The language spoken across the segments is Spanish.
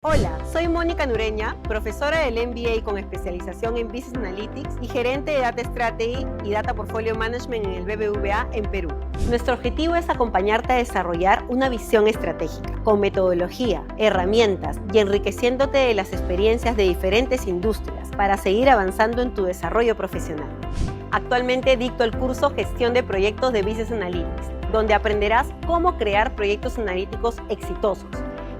Hola, soy Mónica Nureña, profesora del MBA con especialización en Business Analytics y gerente de Data Strategy y Data Portfolio Management en el BBVA en Perú. Nuestro objetivo es acompañarte a desarrollar una visión estratégica, con metodología, herramientas y enriqueciéndote de las experiencias de diferentes industrias para seguir avanzando en tu desarrollo profesional. Actualmente dicto el curso Gestión de Proyectos de Business Analytics, donde aprenderás cómo crear proyectos analíticos exitosos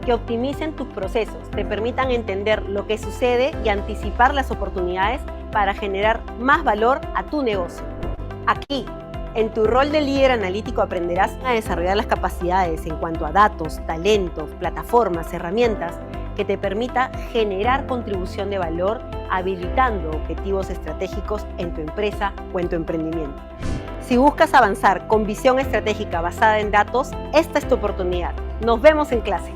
que optimicen tus procesos, te permitan entender lo que sucede y anticipar las oportunidades para generar más valor a tu negocio. Aquí, en tu rol de líder analítico, aprenderás a desarrollar las capacidades en cuanto a datos, talentos, plataformas, herramientas que te permita generar contribución de valor, habilitando objetivos estratégicos en tu empresa o en tu emprendimiento. Si buscas avanzar con visión estratégica basada en datos, esta es tu oportunidad. Nos vemos en clase.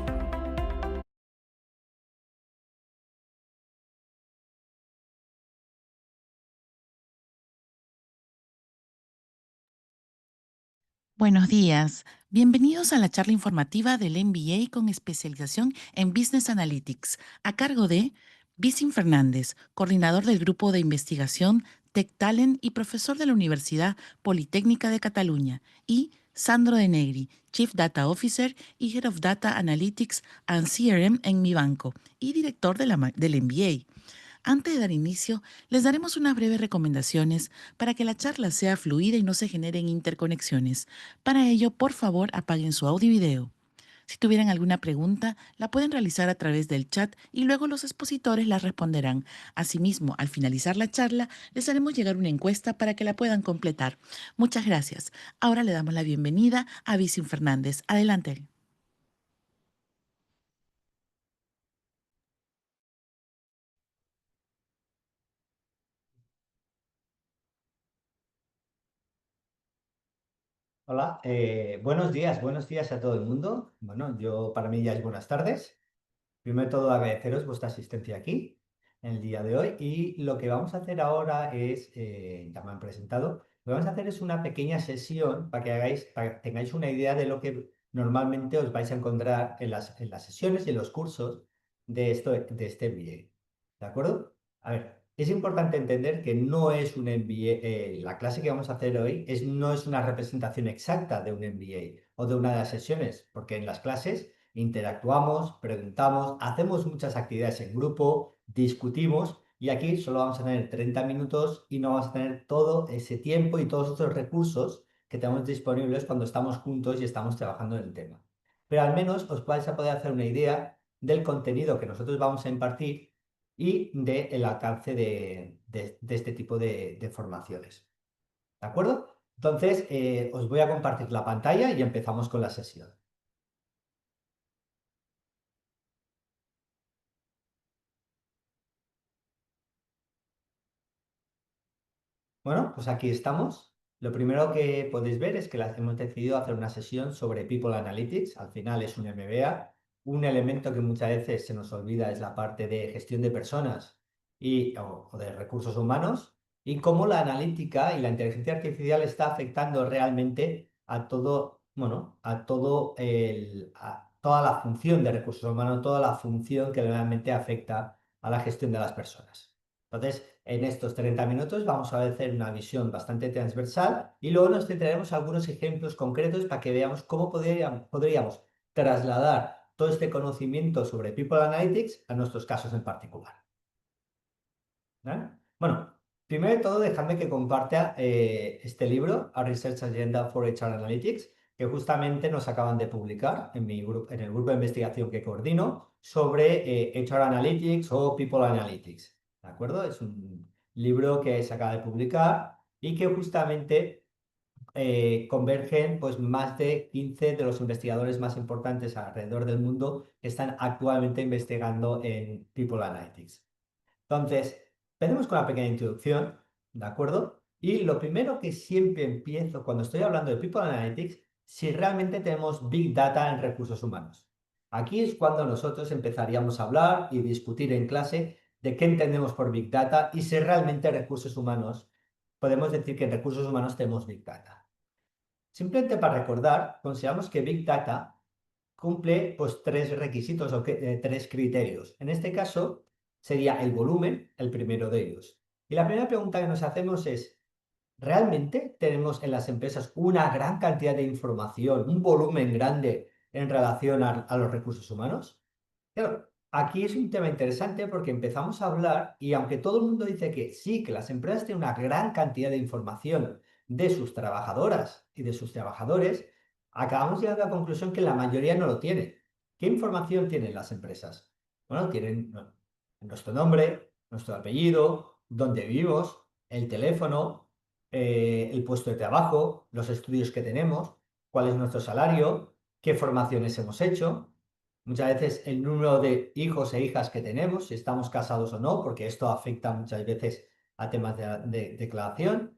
Buenos días. Bienvenidos a la charla informativa del MBA con especialización en Business Analytics, a cargo de Vicin Fernández, coordinador del Grupo de Investigación Tech Talent y profesor de la Universidad Politécnica de Cataluña, y Sandro De Negri, Chief Data Officer y Head of Data Analytics and CRM en Mi Banco y director del MBA. Antes de dar inicio, les daremos unas breves recomendaciones para que la charla sea fluida y no se generen interconexiones. Para ello, por favor, apaguen su audio y video. Si tuvieran alguna pregunta, la pueden realizar a través del chat y luego los expositores la responderán. Asimismo, al finalizar la charla, les haremos llegar una encuesta para que la puedan completar. Muchas gracias. Ahora le damos la bienvenida a Vicin Fernández. Adelante. Hola, buenos días a todo el mundo. Bueno, para mí ya es buenas tardes. Primero de todo, agradeceros vuestra asistencia aquí en el día de hoy y lo que vamos a hacer ahora es, ya me han presentado, lo que vamos a hacer es una pequeña sesión para que tengáis una idea de lo que normalmente os vais a encontrar en las sesiones y en los cursos de este MBA. ¿De acuerdo? A ver, es importante entender que no es un MBA, la clase que vamos a hacer hoy no es una representación exacta de un MBA o de una de las sesiones, porque en las clases interactuamos, preguntamos, hacemos muchas actividades en grupo, discutimos y aquí solo vamos a tener 30 minutos y no vamos a tener todo ese tiempo y todos esos recursos que tenemos disponibles cuando estamos juntos y estamos trabajando en el tema. Pero al menos os vais a poder hacer una idea del contenido que nosotros vamos a impartir y del alcance de este tipo de formaciones. ¿De acuerdo? Entonces, os voy a compartir la pantalla y empezamos con la sesión. Bueno, pues aquí estamos. Lo primero que podéis ver es que hemos decidido hacer una sesión sobre People Analytics. Al final es un MBA. Un elemento que muchas veces se nos olvida es la parte de gestión de personas o de recursos humanos y cómo la analítica y la inteligencia artificial está afectando realmente a todo, bueno, a toda la función de recursos humanos, toda la función que realmente afecta a la gestión de las personas. Entonces, en estos 30 minutos vamos a hacer una visión bastante transversal y luego nos centraremos algunos ejemplos concretos para que veamos cómo podríamos trasladar todo este conocimiento sobre People Analytics a nuestros casos en particular. ¿Vale? Bueno, primero de todo, dejadme que comparta este libro, A Research Agenda for HR Analytics, que justamente nos acaban de publicar en en el grupo de investigación que coordino sobre HR Analytics o People Analytics. ¿De acuerdo? Es un libro que se acaba de publicar y que justamente convergen pues, más de 15 de los investigadores más importantes alrededor del mundo que están actualmente investigando en People Analytics. Entonces, empecemos con la pequeña introducción, ¿de acuerdo? Y lo primero que siempre empiezo cuando estoy hablando de People Analytics, si realmente tenemos Big Data en recursos humanos. Aquí es cuando nosotros empezaríamos a hablar y discutir en clase de qué entendemos por Big Data y si realmente recursos humanos, podemos decir que en recursos humanos tenemos Big Data. Simplemente para recordar, consideramos que Big Data cumple pues tres requisitos o tres criterios. En este caso sería el volumen, el primero de ellos. Y la primera pregunta que nos hacemos es, ¿realmente tenemos en las empresas una gran cantidad de información, un volumen grande en relación a los recursos humanos? Claro, aquí es un tema interesante porque empezamos a hablar y aunque todo el mundo dice que sí, que las empresas tienen una gran cantidad de información de sus trabajadoras y de sus trabajadores, acabamos llegando a la conclusión que la mayoría no lo tiene. ¿Qué información tienen las empresas? Bueno, tienen nuestro nombre, nuestro apellido, dónde vivimos, el teléfono, el puesto de trabajo, los estudios que tenemos, cuál es nuestro salario, qué formaciones hemos hecho. Muchas veces el número de hijos e hijas que tenemos, si estamos casados o no, porque esto afecta muchas veces a temas de declaración.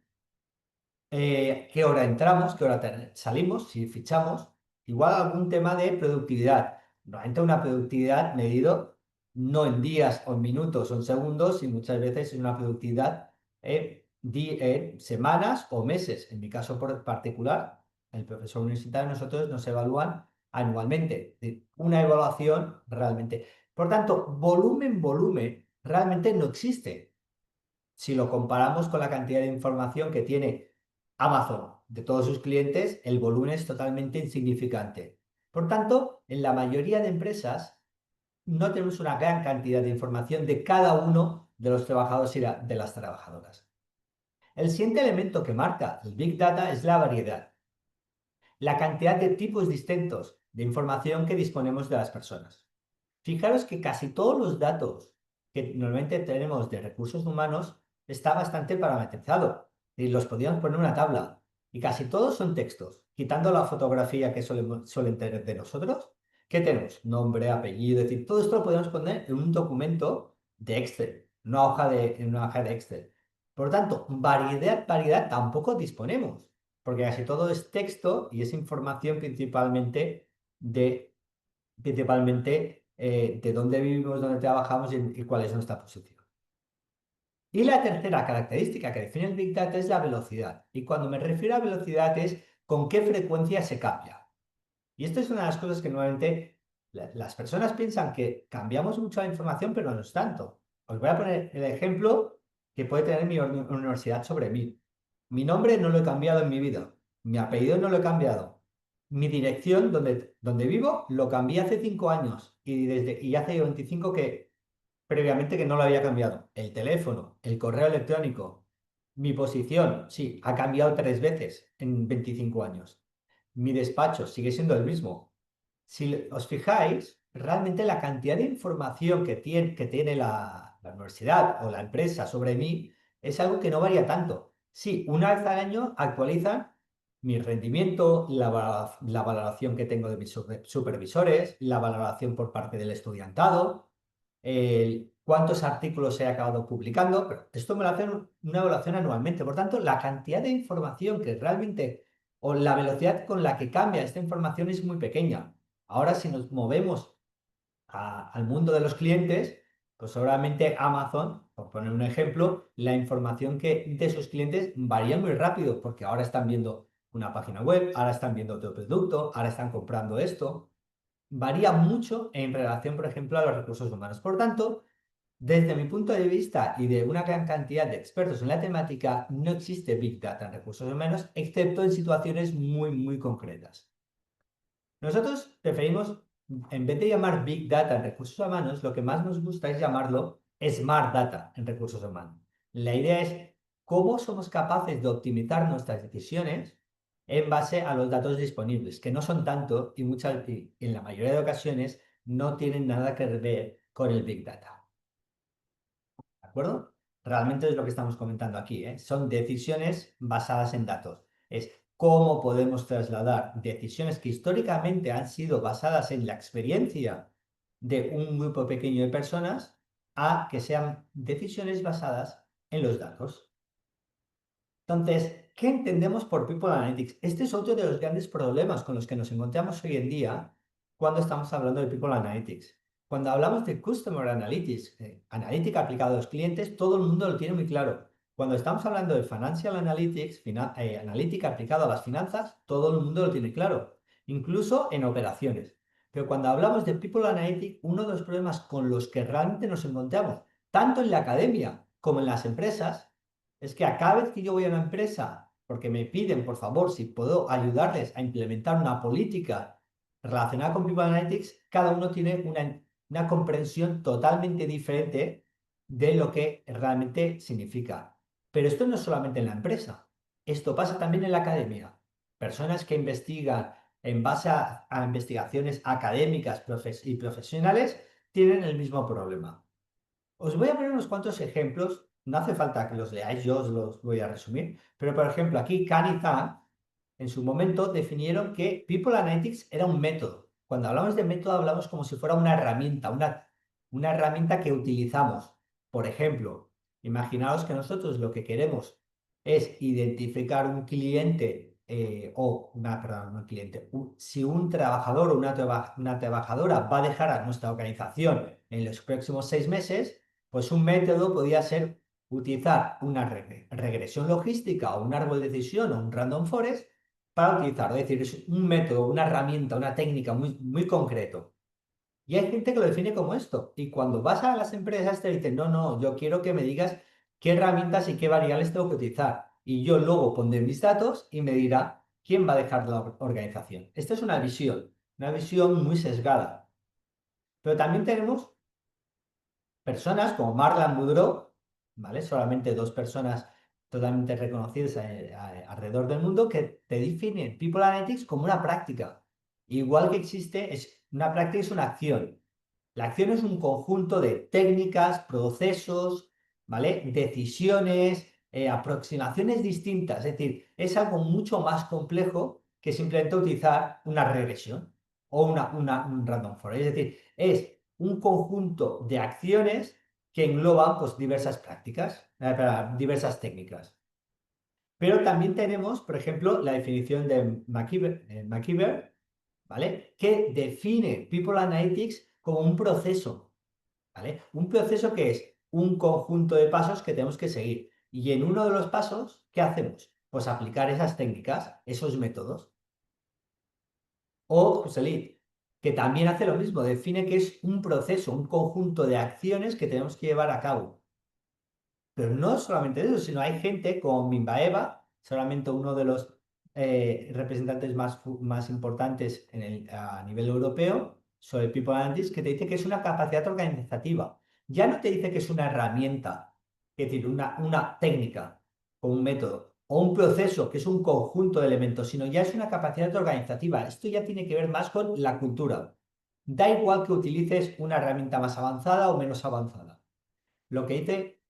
Qué hora entramos, qué hora salimos, si fichamos. Igual algún tema de productividad. Normalmente una productividad medido no en días o en minutos o en segundos, y muchas veces es una productividad en semanas o meses. En mi caso particular, el profesor universitario, nosotros nos evalúan anualmente. Una evaluación realmente. Por tanto, volumen, realmente no existe. Si lo comparamos con la cantidad de información que tiene Amazon de todos sus clientes, el volumen es totalmente insignificante. Por tanto, en la mayoría de empresas no tenemos una gran cantidad de información de cada uno de los trabajadores y de las trabajadoras. El siguiente elemento que marca el Big Data es la variedad, la cantidad de tipos distintos de información que disponemos de las personas. Fijaros que casi todos los datos que normalmente tenemos de recursos humanos está bastante parametrizado y los podríamos poner en una tabla. Y casi todos son textos, quitando la fotografía que suelen tener de nosotros. ¿Qué tenemos? Nombre, apellido, es decir, todo esto lo podemos poner en un documento de Excel, en una hoja de Excel. Por lo tanto, variedad tampoco disponemos, porque casi todo es texto y es información principalmente de dónde vivimos, dónde trabajamos y cuál es nuestra posición. Y la tercera característica que define el Big Data es la velocidad. Y cuando me refiero a velocidad es con qué frecuencia se cambia. Y esto es una de las cosas que normalmente las personas piensan que cambiamos mucho la información, pero no es tanto. Os voy a poner el ejemplo que puede tener mi universidad sobre mí. Mi nombre no lo he cambiado en mi vida. Mi apellido no lo he cambiado. Mi dirección, donde vivo, lo cambié hace 5 años y hace 25 que previamente que no lo había cambiado. El teléfono, el correo electrónico, mi posición, sí, ha cambiado 3 veces en 25 años. Mi despacho sigue siendo el mismo. Si os fijáis, realmente la cantidad de información que tiene la universidad o la empresa sobre mí es algo que no varía tanto. Sí, una vez al año actualizan mi rendimiento, la valoración que tengo de mis supervisores, la valoración por parte del estudiantado, cuántos artículos he acabado publicando, pero esto me lo hacen una evaluación anualmente. Por tanto, la cantidad de información que realmente, o la velocidad con la que cambia esta información es muy pequeña. Ahora, si nos movemos al mundo de los clientes, pues seguramente Amazon, por poner un ejemplo, la información de sus clientes varía muy rápido, porque ahora están viendo una página web, ahora están viendo otro producto, ahora están comprando esto. Varía mucho en relación, por ejemplo, a los recursos humanos. Por tanto, desde mi punto de vista y de una gran cantidad de expertos en la temática, no existe Big Data en recursos humanos, excepto en situaciones muy concretas. Nosotros preferimos, en vez de llamar Big Data en recursos humanos, lo que más nos gusta es llamarlo Smart Data en recursos humanos. La idea es cómo somos capaces de optimizar nuestras decisiones en base a los datos disponibles, que no son tanto y en la mayoría de ocasiones no tienen nada que ver con el Big Data. ¿De acuerdo? Realmente es lo que estamos comentando aquí, ¿eh? Son decisiones basadas en datos. Es cómo podemos trasladar decisiones que históricamente han sido basadas en la experiencia de un grupo pequeño de personas a que sean decisiones basadas en los datos. Entonces, ¿qué entendemos por People Analytics? Este es otro de los grandes problemas con los que nos encontramos hoy en día cuando estamos hablando de People Analytics. Cuando hablamos de Customer Analytics, analítica aplicada a los clientes, todo el mundo lo tiene muy claro. Cuando estamos hablando de Financial Analytics, analítica aplicada a las finanzas, todo el mundo lo tiene claro, incluso en operaciones. Pero cuando hablamos de People Analytics, uno de los problemas con los que realmente nos encontramos, tanto en la academia como en las empresas, es que a cada vez que yo voy a una empresa, porque me piden, por favor, si puedo ayudarles a implementar una política relacionada con People Analytics, cada uno tiene una comprensión totalmente diferente de lo que realmente significa. Pero esto no es solamente en la empresa, esto pasa también en la academia. Personas que investigan en base a investigaciones académicas y profesionales tienen el mismo problema. Os voy a poner unos cuantos ejemplos, no hace falta que los leáis, yo os los voy a resumir, pero por ejemplo aquí Khan y Zhang en su momento definieron que People Analytics era un método. Cuando hablamos de método hablamos como si fuera una herramienta, una herramienta que utilizamos. Por ejemplo, imaginaos que nosotros lo que queremos es identificar un cliente perdón, un cliente, si un trabajador o una trabajadora va a dejar a nuestra organización en los próximos 6 meses, pues un método podría ser utilizar una regresión logística o un árbol de decisión o un random forest para utilizar. Es decir, es un método, una herramienta, una técnica muy, muy concreto. Y hay gente que lo define como esto. Y cuando vas a las empresas te dicen, no, no, yo quiero que me digas qué herramientas y qué variables tengo que utilizar. Y yo luego pondré mis datos y me dirá quién va a dejar la organización. Esta es una visión muy sesgada. Pero también tenemos personas como Marlan Boudreau, ¿vale? Solamente 2 personas totalmente reconocidas alrededor del mundo que te definen People Analytics como una práctica. Igual que existe, una práctica es una acción. La acción es un conjunto de técnicas, procesos, ¿vale? Decisiones, aproximaciones distintas. Es decir, es algo mucho más complejo que simplemente utilizar una regresión o un random forest. Es decir, es un conjunto de acciones que engloban pues, diversas prácticas, diversas técnicas. Pero también tenemos, por ejemplo, la definición de McKeever, ¿vale? Que define People Analytics como un proceso, ¿vale? Un proceso que es un conjunto de pasos que tenemos que seguir. Y en uno de los pasos, ¿qué hacemos? Pues aplicar esas técnicas, esos métodos. O Husserl, que también hace lo mismo, define que es un proceso, un conjunto de acciones que tenemos que llevar a cabo. Pero no solamente eso, sino hay gente como Mimbaeva, solamente uno de los representantes más importantes a nivel europeo sobre People Analytics, que te dice que es una capacidad organizativa. Ya no te dice que es una herramienta, es decir, una técnica o un método, o un proceso, que es un conjunto de elementos, sino ya es una capacidad organizativa. Esto ya tiene que ver más con la cultura. Da igual que utilices una herramienta más avanzada o menos avanzada. Lo que dice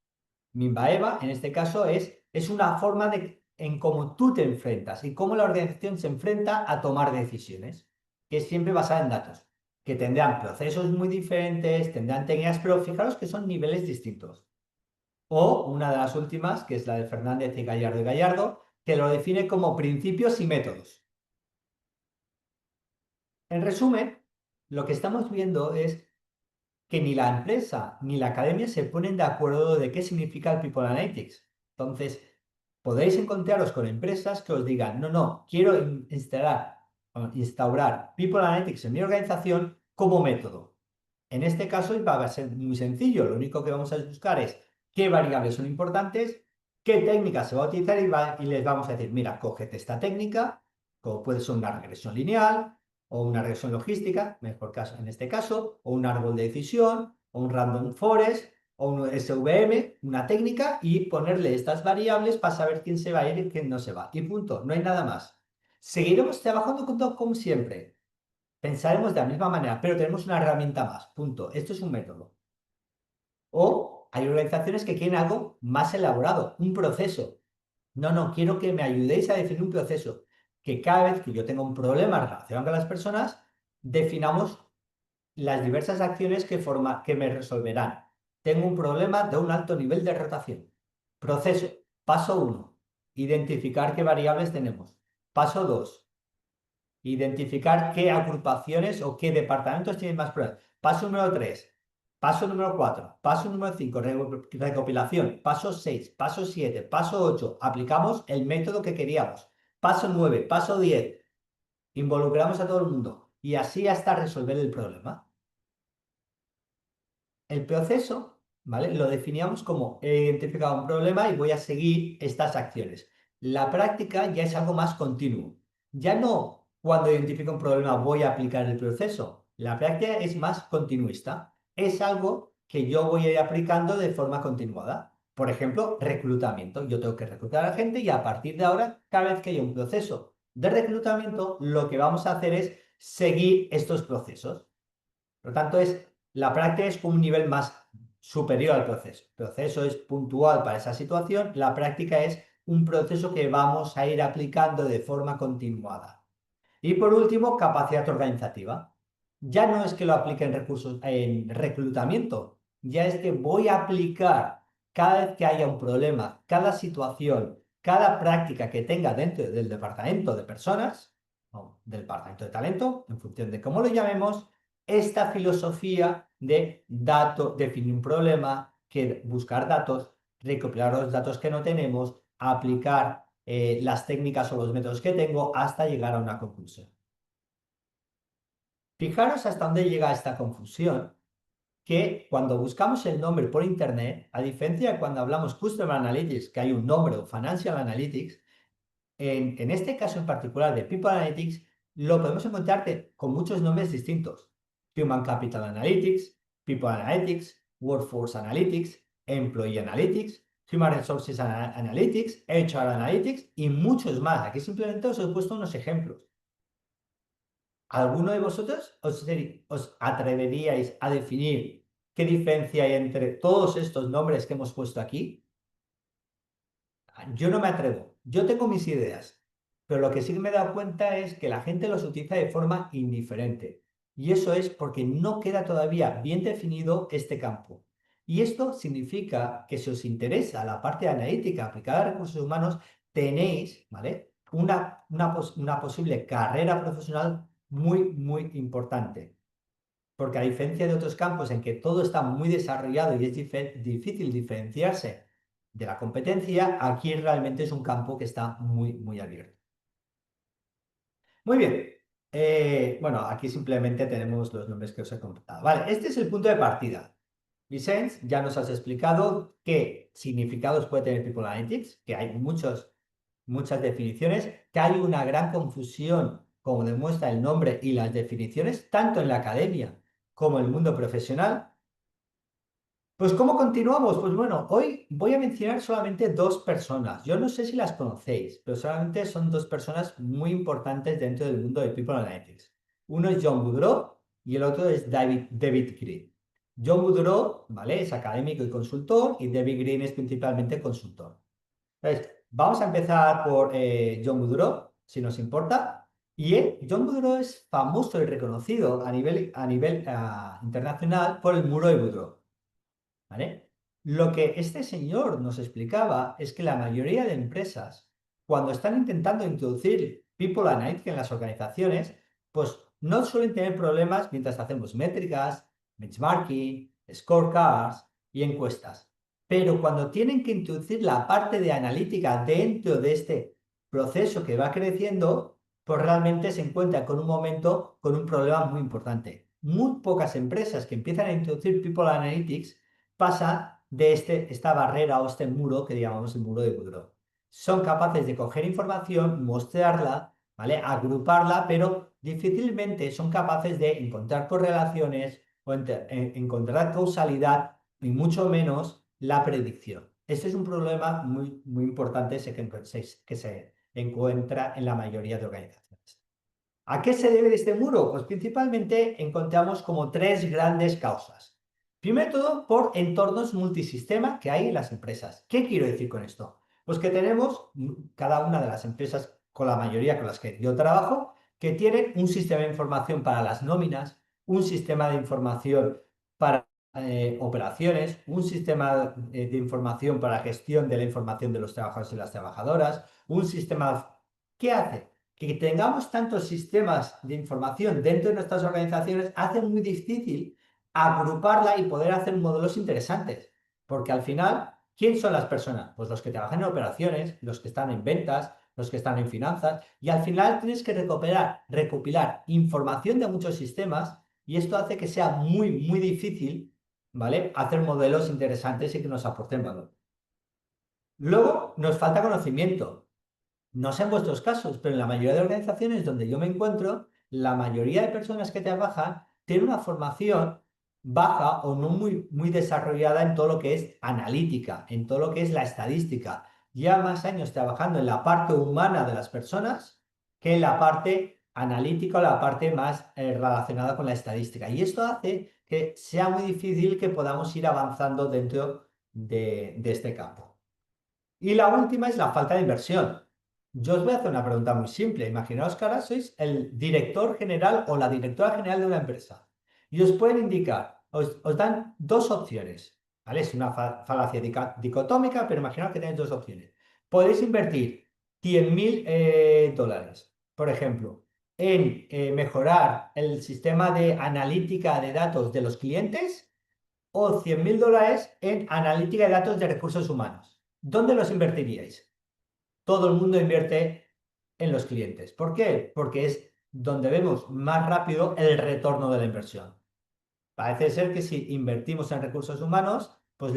Mimbaeva, en este caso, es una forma en cómo tú te enfrentas y cómo la organización se enfrenta a tomar decisiones, que es siempre basada en datos, que tendrán procesos muy diferentes, tendrán técnicas, pero fijaros que son niveles distintos. O una de las últimas, que es la de Fernández y Gallardo, que lo define como principios y métodos. En resumen, lo que estamos viendo es que ni la empresa ni la academia se ponen de acuerdo de qué significa el People Analytics. Entonces, podéis encontraros con empresas que os digan, no, no, quiero instaurar People Analytics en mi organización como método. En este caso va a ser muy sencillo, lo único que vamos a buscar es qué variables son importantes, qué técnica se va a utilizar y les vamos a decir, mira, cógete esta técnica, como puede ser una regresión lineal, o una regresión logística, mejor caso en este caso, o un árbol de decisión, o un random forest, o un SVM, una técnica, y ponerle estas variables para saber quién se va a ir y quién no se va. Y punto, no hay nada más. Seguiremos trabajando como siempre. Pensaremos de la misma manera, pero tenemos una herramienta más. Punto. Esto es un método. O hay organizaciones que quieren algo más elaborado, un proceso. No, no, quiero que me ayudéis a definir un proceso. Que cada vez que yo tenga un problema relacionado con las personas, definamos las diversas acciones que me resolverán. Tengo un problema de un alto nivel de rotación. Proceso. Paso 1. Identificar qué variables tenemos. Paso 2. Identificar qué agrupaciones o qué departamentos tienen más problemas. Paso número 3. Paso número 4. Paso número 5. Recopilación. Paso 6. Paso 7. Paso 8. Aplicamos el método que queríamos. Paso 9. Paso 10. Involucramos a todo el mundo. y así hasta resolver el problema. El proceso, ¿vale? Lo definíamos como he identificado un problema y voy a seguir estas acciones. La práctica ya es algo más continuo. Ya no cuando identifico un problema voy a aplicar el proceso. La práctica es más continuista. Es algo que yo voy a ir aplicando de forma continuada. Por ejemplo, reclutamiento. Yo tengo que reclutar a la gente y a partir de ahora, cada vez que haya un proceso de reclutamiento, lo que vamos a hacer es seguir estos procesos. Por lo tanto, la práctica es un nivel más superior al proceso. El proceso es puntual para esa situación, la práctica es un proceso que vamos a ir aplicando de forma continuada. Y por último, capacidad organizativa. Ya no es que lo aplique en reclutamiento, ya es que voy a aplicar cada vez que haya un problema, cada situación, cada práctica que tenga dentro del departamento de personas, o del departamento de talento, en función de cómo lo llamemos, esta filosofía de definir un problema, buscar datos, recopilar los datos que no tenemos, aplicar las técnicas o los métodos que tengo hasta llegar a una conclusión. Fijaros hasta dónde llega esta confusión, que cuando buscamos el nombre por internet, a diferencia de cuando hablamos Customer Analytics, que hay un nombre o Financial Analytics, en este caso en particular de People Analytics, lo podemos encontrar con muchos nombres distintos. Human Capital Analytics, People Analytics, Workforce Analytics, Employee Analytics, Human Resources Analytics, HR Analytics y muchos más. Aquí simplemente os he puesto unos ejemplos. ¿Alguno de vosotros os atreveríais a definir qué diferencia hay entre todos estos nombres que hemos puesto aquí? Yo no me atrevo. Yo tengo mis ideas, pero lo que sí me he dado cuenta es que la gente los utiliza de forma indiferente. Y eso es porque no queda todavía bien definido este campo. Y esto significa que si os interesa la parte analítica aplicada a recursos humanos, tenéis, ¿vale?, una posible carrera profesional muy, muy importante. Porque a diferencia de otros campos en que todo está muy desarrollado y es difícil diferenciarse de la competencia, aquí realmente es un campo que está muy, muy abierto. Muy bien. Bueno, aquí simplemente tenemos los nombres que os he comentado. Vale, este es el punto de partida. Vicente, ya nos has explicado qué significados puede tener People Analytics, que hay muchas definiciones, que hay una gran confusión, como demuestra el nombre y las definiciones, tanto en la academia como en el mundo profesional. Pues ¿cómo continuamos? Pues bueno, hoy voy a mencionar solamente dos personas. Yo no sé si las conocéis, pero solamente son dos personas muy importantes dentro del mundo de People Analytics. Uno es John Boudreau y el otro es David Green. John Boudreau, ¿vale?, es académico y consultor, y David Green es principalmente consultor. Entonces, vamos a empezar por John Boudreau, si nos importa. John Boudreau es famoso y reconocido a nivel internacional por el muro de Boudreau. ¿Vale? Lo que este señor nos explicaba es que la mayoría de empresas, cuando están intentando introducir People Analytics en las organizaciones, pues no suelen tener problemas mientras hacemos métricas, benchmarking, scorecards y encuestas. Pero cuando tienen que introducir la parte de analítica dentro de este proceso que va creciendo, pues realmente se encuentran con un problema muy importante. Muy pocas empresas que empiezan a introducir People Analytics pasa de esta barrera o este muro que llamamos el muro de Boudreau. Son capaces de coger información, mostrarla, ¿vale?, agruparla, pero difícilmente son capaces de encontrar correlaciones o encontrar causalidad y mucho menos la predicción. Este es un problema muy, muy importante que se encuentra en la mayoría de organizaciones. ¿A qué se debe este muro? Pues principalmente encontramos como tres grandes causas. Primero de todo, por entornos multisistema que hay en las empresas. ¿Qué quiero decir con esto? Pues que tenemos cada una de las empresas, con la mayoría con las que yo trabajo, que tienen un sistema de información para las nóminas, un sistema de información para operaciones, un sistema de información para gestión de la información de los trabajadores y las trabajadoras, un sistema... ¿Qué hace? Que tengamos tantos sistemas de información dentro de nuestras organizaciones hace muy difícil agruparla y poder hacer modelos interesantes. Porque al final, ¿quién son las personas? Pues los que trabajan en operaciones, los que están en ventas, los que están en finanzas, y al final tienes que recopilar información de muchos sistemas y esto hace que sea muy difícil, ¿vale? Hacer modelos interesantes y que nos aporten valor. Luego, nos falta conocimiento. No sé en vuestros casos, pero en la mayoría de organizaciones donde yo me encuentro, la mayoría de personas que trabajan tienen una formación baja o no muy desarrollada en todo lo que es analítica, en todo lo que es la estadística. Lleva más años trabajando en la parte humana de las personas que en la parte analítica o la parte más relacionada con la estadística. Y esto hace que sea muy difícil que podamos ir avanzando dentro de este campo. Y la última es la falta de inversión. Yo os voy a hacer una pregunta muy simple. Imaginaos que ahora sois el director general o la directora general de una empresa y os pueden indicar, os dan dos opciones, ¿vale? Es una falacia dicotómica, pero imaginaos que tenéis dos opciones. Podéis invertir 100.000 dólares, por ejemplo, en mejorar el sistema de analítica de datos de los clientes o 100.000 dólares en analítica de datos de recursos humanos. ¿Dónde los invertiríais? Todo el mundo invierte en los clientes. ¿Por qué? Porque es donde vemos más rápido el retorno de la inversión. Parece ser que si invertimos en recursos humanos, pues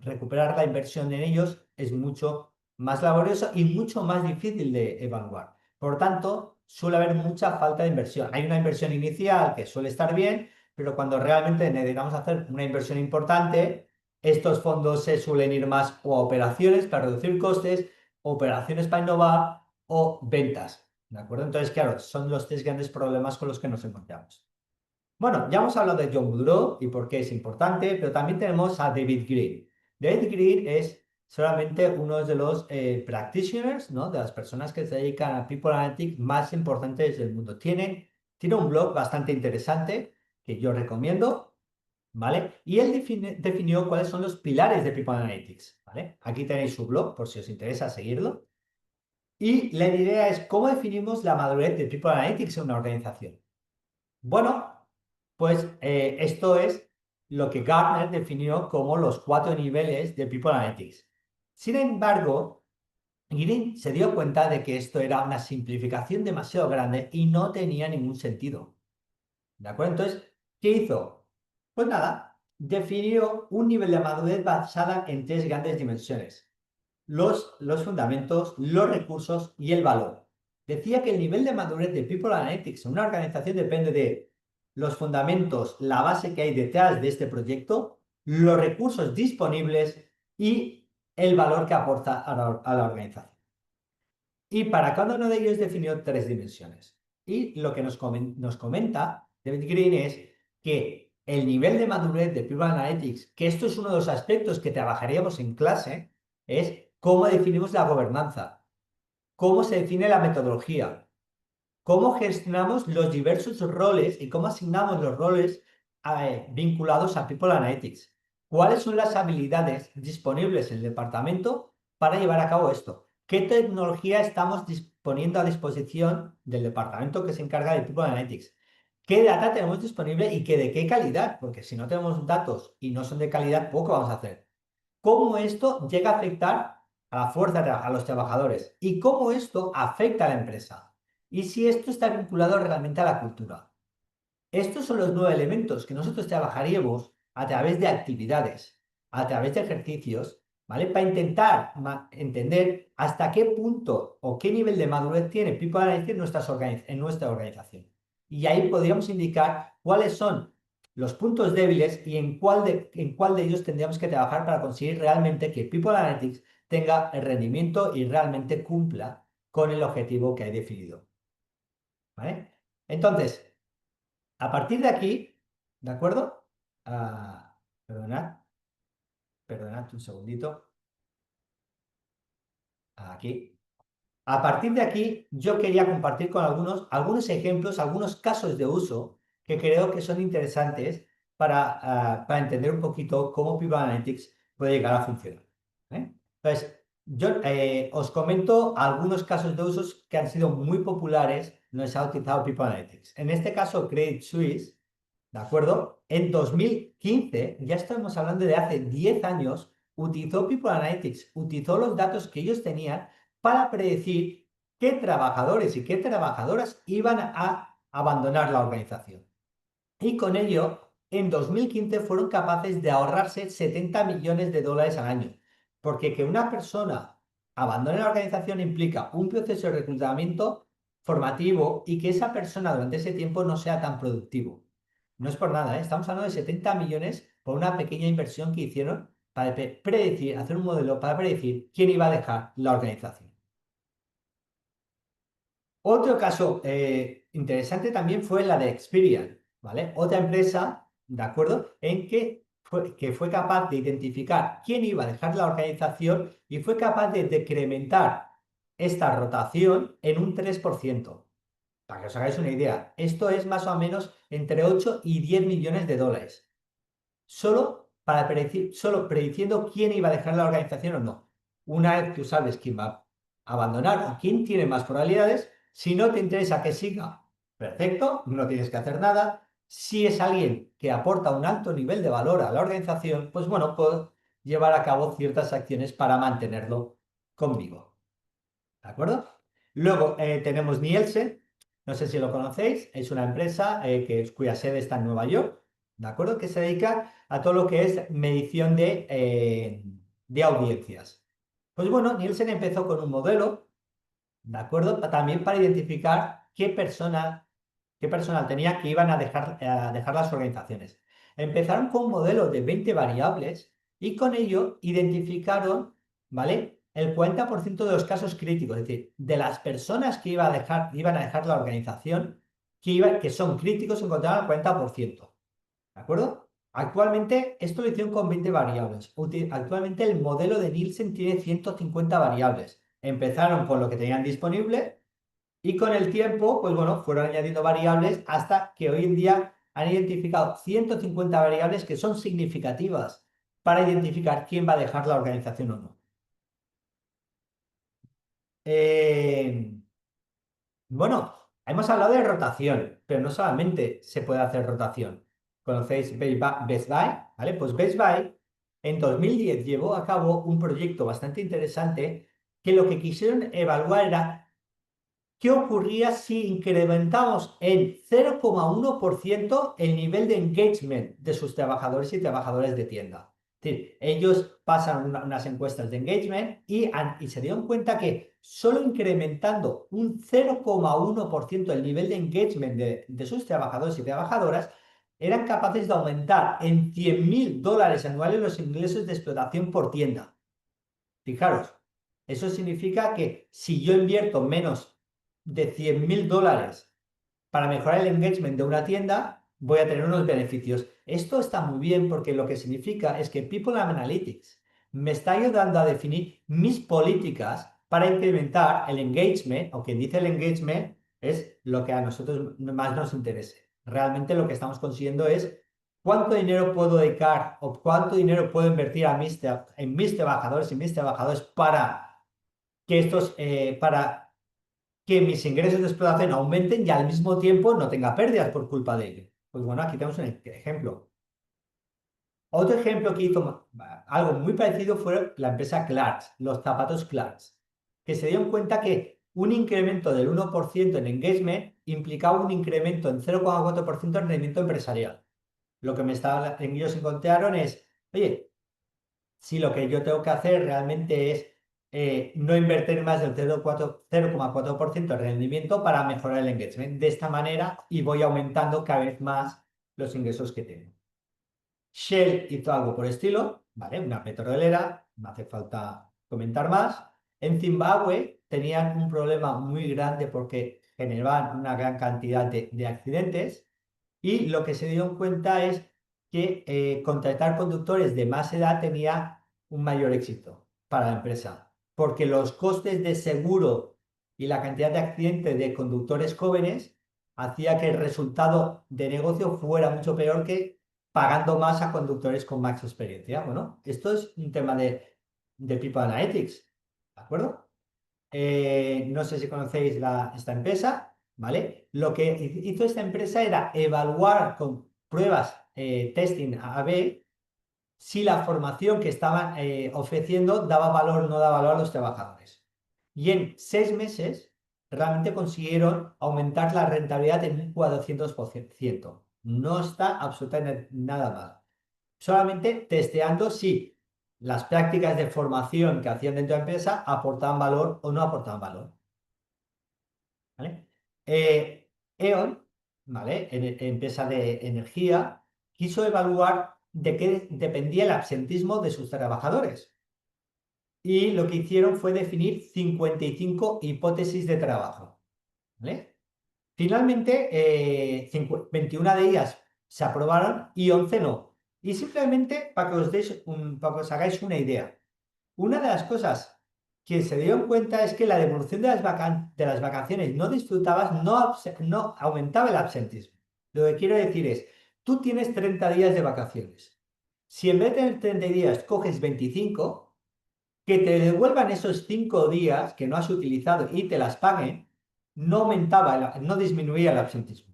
recuperar la inversión en ellos es mucho más laborioso y mucho más difícil de evaluar. Por tanto, suele haber mucha falta de inversión. Hay una inversión inicial que suele estar bien, pero cuando realmente necesitamos hacer una inversión importante, estos fondos se suelen ir más o a operaciones para reducir costes, operaciones para innovar o ventas. ¿De acuerdo? Entonces, claro, son los tres grandes problemas con los que nos encontramos. Bueno, ya hemos hablado de John Boudreau y por qué es importante, pero también tenemos a David Green. David Green es solamente uno de los practitioners, ¿no? De las personas que se dedican a People Analytics más importantes del mundo. Tiene un blog bastante interesante que yo recomiendo, ¿vale? Y él definió cuáles son los pilares de People Analytics, ¿vale? Aquí tenéis su blog por si os interesa seguirlo. Y la idea es cómo definimos la madurez de People Analytics en una organización. Bueno, pues esto es lo que Gartner definió como los 4 niveles de People Analytics. Sin embargo, Green se dio cuenta de que esto era una simplificación demasiado grande y no tenía ningún sentido. ¿De acuerdo? Entonces, ¿qué hizo? Pues nada, definió un nivel de madurez basada en 3 grandes dimensiones. Los fundamentos, los recursos y el valor. Decía que el nivel de madurez de People Analytics en una organización depende de los fundamentos, la base que hay detrás de este proyecto, los recursos disponibles y el valor que aporta a la organización. Y para cada uno de ellos definió 3 dimensiones. Y lo que nos comenta David Green es que el nivel de madurez de People Analytics, que esto es uno de los aspectos que trabajaríamos en clase, es cómo definimos la gobernanza, cómo se define la metodología, cómo gestionamos los diversos roles y cómo asignamos los roles vinculados a People Analytics. ¿Cuáles son las habilidades disponibles en el departamento para llevar a cabo esto? ¿Qué tecnología estamos poniendo a disposición del departamento que se encarga de People Analytics? ¿Qué data tenemos disponible y de qué calidad? Porque si no tenemos datos y no son de calidad, poco vamos a hacer. ¿Cómo esto llega a afectar a la fuerza, a los trabajadores? ¿Y cómo esto afecta a la empresa? Y si esto está vinculado realmente a la cultura. Estos son los 9 elementos que nosotros trabajaríamos a través de actividades, a través de ejercicios, ¿vale? Para intentar entender hasta qué punto o qué nivel de madurez tiene People Analytics en nuestra organización. Y ahí podríamos indicar cuáles son los puntos débiles y en cuál de ellos tendríamos que trabajar para conseguir realmente que People Analytics tenga el rendimiento y realmente cumpla con el objetivo que hay definido. ¿Vale? Entonces, a partir de aquí, ¿de acuerdo? Perdonad un segundito. Aquí. A partir de aquí, yo quería compartir con algunos ejemplos, algunos casos de uso que creo que son interesantes para entender un poquito cómo People Analytics puede llegar a funcionar. Entonces, yo os comento algunos casos de usos que han sido muy populares donde se ha utilizado People Analytics. En este caso, Credit Suisse, ¿de acuerdo? En 2015, ya estamos hablando de hace 10 años, utilizó People Analytics, utilizó los datos que ellos tenían para predecir qué trabajadores y qué trabajadoras iban a abandonar la organización. Y con ello, en 2015 fueron capaces de ahorrarse 70 millones de dólares al año, porque que una persona abandone la organización implica un proceso de reclutamiento formativo y que esa persona durante ese tiempo no sea tan productivo. No es por nada, ¿eh? Estamos hablando de 70 millones por una pequeña inversión que hicieron para predecir, hacer un modelo para predecir quién iba a dejar la organización. Otro caso interesante también fue la de Experian, ¿vale? Otra empresa, ¿de acuerdo? En que fue capaz de identificar quién iba a dejar la organización y fue capaz de decrementar esta rotación en un 3%. Para que os hagáis una idea, esto es más o menos entre 8 y 10 millones de dólares. Solo prediciendo quién iba a dejar la organización o no. Una vez tú sabes quién va a abandonar o quién tiene más probabilidades, si no te interesa que siga, perfecto, no tienes que hacer nada. Si es alguien que aporta un alto nivel de valor a la organización, pues bueno, puedo llevar a cabo ciertas acciones para mantenerlo conmigo. ¿De acuerdo? Luego tenemos Nielsen, no sé si lo conocéis, es una empresa cuya sede está en Nueva York, ¿de acuerdo? Que se dedica a todo lo que es medición de audiencias. Pues bueno, Nielsen empezó con un modelo, ¿de acuerdo? También para identificar qué personal tenía que iban a dejar las organizaciones. Empezaron con un modelo de 20 variables y con ello identificaron, ¿vale? El 40% de los casos críticos, es decir, de las personas que iban a dejar la organización, que son críticos, encontraron el 40%. ¿De acuerdo? Actualmente, esto lo hicieron con 20 variables. Actualmente el modelo de Nielsen tiene 150 variables. Empezaron con lo que tenían disponible y con el tiempo, pues bueno, fueron añadiendo variables hasta que hoy en día han identificado 150 variables que son significativas para identificar quién va a dejar la organización o no. Bueno, hemos hablado de rotación, pero no solamente se puede hacer rotación. ¿Conocéis Best Buy? ¿Vale? Pues Best Buy en 2010 llevó a cabo un proyecto bastante interesante que lo que quisieron evaluar era qué ocurría si incrementamos en 0,1% el nivel de engagement de sus trabajadores y trabajadoras de tienda. Es decir, ellos pasan unas encuestas de engagement y se dieron cuenta que solo incrementando un 0,1% el nivel de engagement de sus trabajadores y trabajadoras, eran capaces de aumentar en $100.000 anuales los ingresos de explotación por tienda. Fijaros, eso significa que si yo invierto menos de $100.000 para mejorar el engagement de una tienda, voy a tener unos beneficios. Esto está muy bien porque lo que significa es que People Analytics me está ayudando a definir mis políticas para incrementar el engagement, o quien dice el engagement es lo que a nosotros más nos interese. Realmente lo que estamos consiguiendo es cuánto dinero puedo dedicar o cuánto dinero puedo invertir en mis trabajadores y mis trabajadores para que mis ingresos de explotación aumenten y al mismo tiempo no tenga pérdidas por culpa de ello. Pues bueno, aquí tenemos un ejemplo. Otro ejemplo que hizo algo muy parecido fue la empresa Clarks, los zapatos Clarks, que se dieron cuenta que un incremento del 1% en engagement implicaba un incremento en 0,4% en rendimiento empresarial. Lo que ellos encontraron es, oye, si lo que yo tengo que hacer realmente es no invertir más del 0,4% de rendimiento para mejorar el engagement. De esta manera, y voy aumentando cada vez más los ingresos que tengo. Shell hizo algo por estilo, ¿vale? Una petrolera, no hace falta comentar más. En Zimbabue tenían un problema muy grande porque generaban una gran cantidad de accidentes y lo que se dieron cuenta es que contratar conductores de más edad tenía un mayor éxito para la empresa, porque los costes de seguro y la cantidad de accidentes de conductores jóvenes hacía que el resultado de negocio fuera mucho peor que pagando más a conductores con más experiencia. Bueno, esto es un tema de People Analytics, ¿de acuerdo? No sé si conocéis esta empresa, ¿vale? Lo que hizo esta empresa era evaluar con pruebas testing A/B si la formación que estaban ofreciendo daba valor o no daba valor a los trabajadores. y en 6 meses realmente consiguieron aumentar la rentabilidad en un 400%. No está absolutamente nada mal. Solamente testeando si las prácticas de formación que hacían dentro de la empresa aportaban valor o no aportaban valor. ¿Vale? E.ON, ¿vale? Empresa de energía, quiso evaluar de qué dependía el absentismo de sus trabajadores. Y lo que hicieron fue definir 55 hipótesis de trabajo. ¿Vale? Finalmente, 21 de ellas se aprobaron y 11 no. Y simplemente para que para que os hagáis una idea, una de las cosas que se dieron cuenta es que la devolución de las vacaciones no disfrutabas no aumentaba el absentismo. Lo que quiero decir es, tú tienes 30 días de vacaciones. Si en vez de tener 30 días coges 25, que te devuelvan esos 5 días que no has utilizado y te las paguen, no disminuía el absentismo.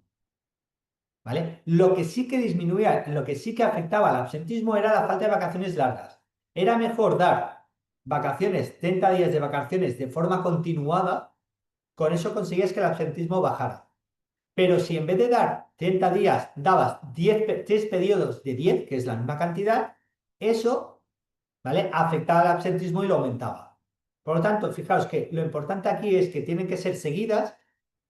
¿Vale? Lo que sí que disminuía, lo que sí que afectaba al absentismo era la falta de vacaciones largas. Era mejor dar vacaciones, 30 días de vacaciones de forma continuada, con eso conseguías que el absentismo bajara. Pero si en vez de dar 30 días dabas 3 periodos de 10, que es la misma cantidad, eso, ¿vale?, afectaba al absentismo y lo aumentaba. Por lo tanto, fijaos que lo importante aquí es que tienen que ser seguidas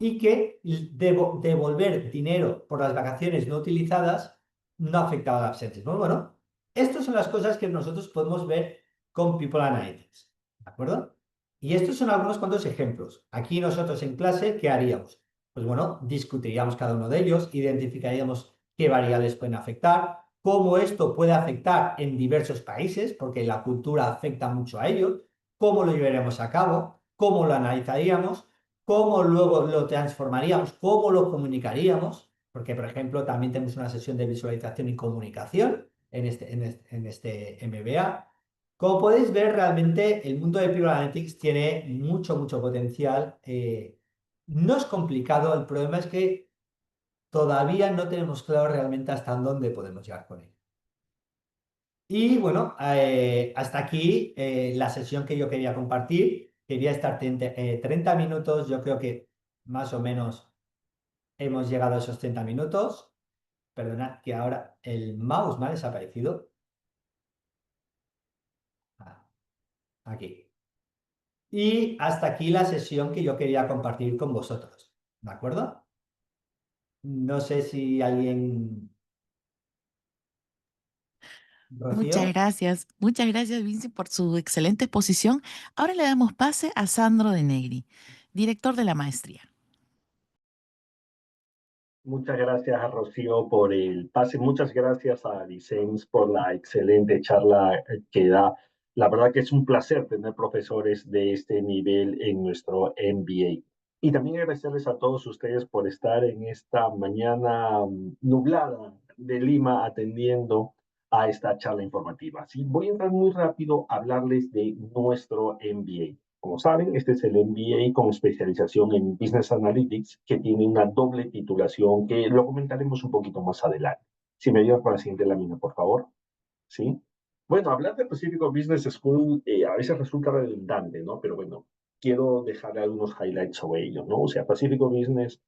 y que devolver dinero por las vacaciones no utilizadas no afectaba al absentismo. Bueno, estas son las cosas que nosotros podemos ver con People Analytics, ¿de acuerdo? Y estos son algunos cuantos ejemplos. Aquí nosotros en clase, ¿qué haríamos? Pues bueno, discutiríamos cada uno de ellos, identificaríamos qué variables pueden afectar, cómo esto puede afectar en diversos países, porque la cultura afecta mucho a ellos, cómo lo llevaremos a cabo, cómo lo analizaríamos, cómo luego lo transformaríamos, cómo lo comunicaríamos, porque por ejemplo también tenemos una sesión de visualización y comunicación en este MBA. Como podéis ver, realmente el mundo de People Analytics tiene mucho potencial. No es complicado, el problema es que todavía no tenemos claro realmente hasta dónde podemos llegar con él. Y bueno, hasta aquí la sesión que yo quería compartir. Quería estar 30 minutos, yo creo que más o menos hemos llegado a esos 30 minutos. Perdonad que ahora el mouse me ha desaparecido. Ah, aquí. Y hasta aquí la sesión que yo quería compartir con vosotros. ¿De acuerdo? No sé si alguien... Rocío. Muchas gracias, Vinci, por su excelente exposición. Ahora le damos pase a Sandro De Negri, director de la maestría. Muchas gracias a Rocío por el pase. Muchas gracias a Vicens por la excelente charla que da. La verdad que es un placer tener profesores de este nivel en nuestro MBA. Y también agradecerles a todos ustedes por estar en esta mañana nublada de Lima atendiendo a esta charla informativa. Sí, voy a entrar muy rápido a hablarles de nuestro MBA. Como saben, este es el MBA con especialización en Business Analytics, que tiene una doble titulación que lo comentaremos un poquito más adelante. Si me ayudan con la siguiente lámina, por favor. ¿Sí? Bueno, hablar de Pacific Business School a veces resulta redundante, ¿no? Pero bueno, quiero dejar algunos highlights sobre ello, ¿no? O sea, Pacific Business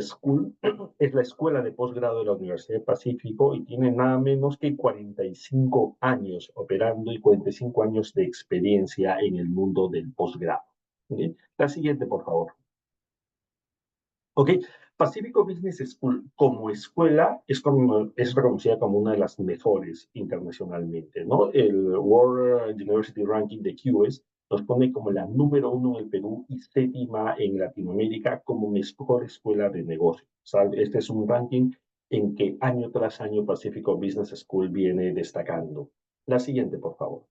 School es la escuela de posgrado de la Universidad del Pacífico y tiene nada menos que 45 años operando y 45 años de experiencia en el mundo del posgrado. ¿Sí? La siguiente, por favor. Ok, Pacífico Business School como escuela es reconocida como una de las mejores internacionalmente, ¿no? El World University Ranking de QS nos pone como la número 1 en el Perú y 7ª en Latinoamérica como mejor escuela de negocio. O sea, este es un ranking en que año tras año Pacifico Business School viene destacando. La siguiente, por favor.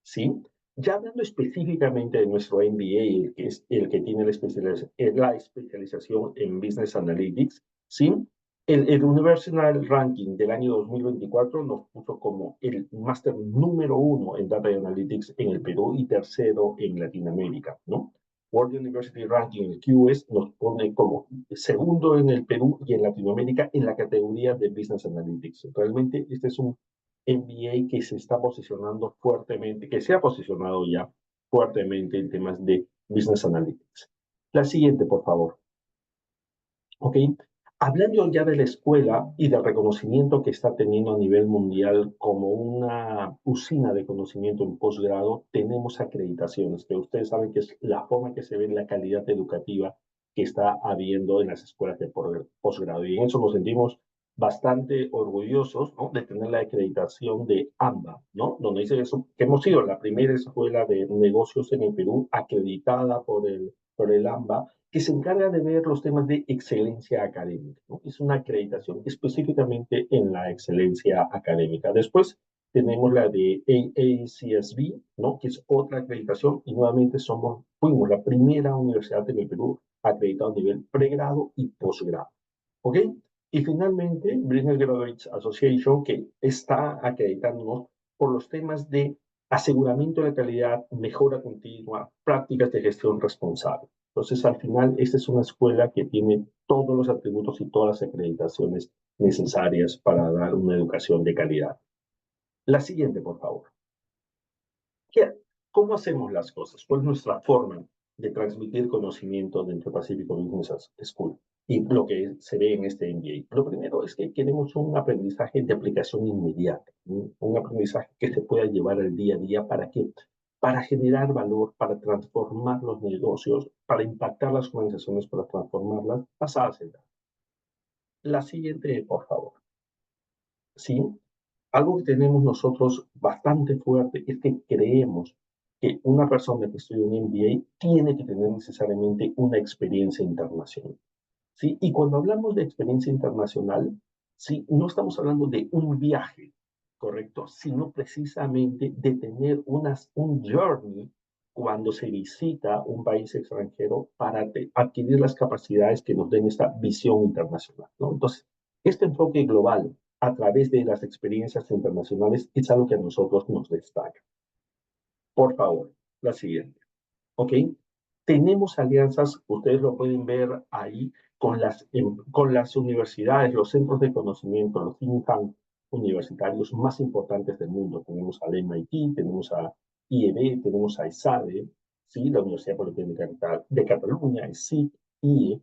¿Sí? Ya hablando específicamente de nuestro MBA, el que es el que tiene la especialización en Business Analytics, ¿sí? El Universal Ranking del año 2024 nos puso como el máster número 1 en Data Analytics en el Perú y tercero en Latinoamérica, ¿no? World University Ranking, el QS, nos pone como segundo en el Perú y en Latinoamérica en la categoría de Business Analytics. Realmente este es un MBA que se está posicionando fuertemente, que se ha posicionado ya fuertemente en temas de Business Analytics. La siguiente, por favor. ¿Ok? Hablando ya de la escuela y del reconocimiento que está teniendo a nivel mundial como una usina de conocimiento en posgrado, tenemos acreditaciones, que ustedes saben que es la forma que se ve la calidad educativa que está habiendo en las escuelas de posgrado. Y en eso nos sentimos bastante orgullosos, ¿no?, de tener la acreditación de AMBA, ¿no?, donde dice eso, que hemos sido la primera escuela de negocios en el Perú acreditada por el AMBA, que se encarga de ver los temas de excelencia académica, ¿no? Es una acreditación específicamente en la excelencia académica. Después tenemos la de AACSB, ¿no?, que es otra acreditación, y nuevamente fuimos la primera universidad en el Perú acreditada a nivel pregrado y posgrado. ¿Ok? Y finalmente, Business Graduates Association, que está acreditándonos por los temas de aseguramiento de calidad, mejora continua, prácticas de gestión responsable. Entonces, al final, esta es una escuela que tiene todos los atributos y todas las acreditaciones necesarias para dar una educación de calidad. La siguiente, por favor. ¿Cómo hacemos las cosas? ¿Cuál es nuestra forma de transmitir conocimiento dentro de Pacific Business School? Y lo que se ve en este MBA. Lo primero es que queremos un aprendizaje de aplicación inmediata, un aprendizaje que se pueda llevar al día a día. ¿Para qué? Para generar valor, para transformar los negocios, para impactar las organizaciones, para transformarlas pasadas en la siguiente, por favor. ¿Sí? Algo que tenemos nosotros bastante fuerte es que creemos que una persona que estudia un MBA tiene que tener necesariamente una experiencia internacional. ¿Sí? Y cuando hablamos de experiencia internacional, ¿sí?, no estamos hablando de un viaje, ¿correcto?, sino precisamente de tener un journey cuando se visita un país extranjero para adquirir las capacidades que nos den esta visión internacional, ¿no? Entonces, este enfoque global a través de las experiencias internacionales es algo que a nosotros nos destaca. Por favor, la siguiente. ¿Ok? Tenemos alianzas, ustedes lo pueden ver ahí, con las universidades, los centros de conocimiento, los think tanks universitarios más importantes del mundo. Tenemos al MIT, tenemos a IEB, tenemos a ESADE, ¿sí?, la Universidad Politécnica de Cataluña, ESIC, IE,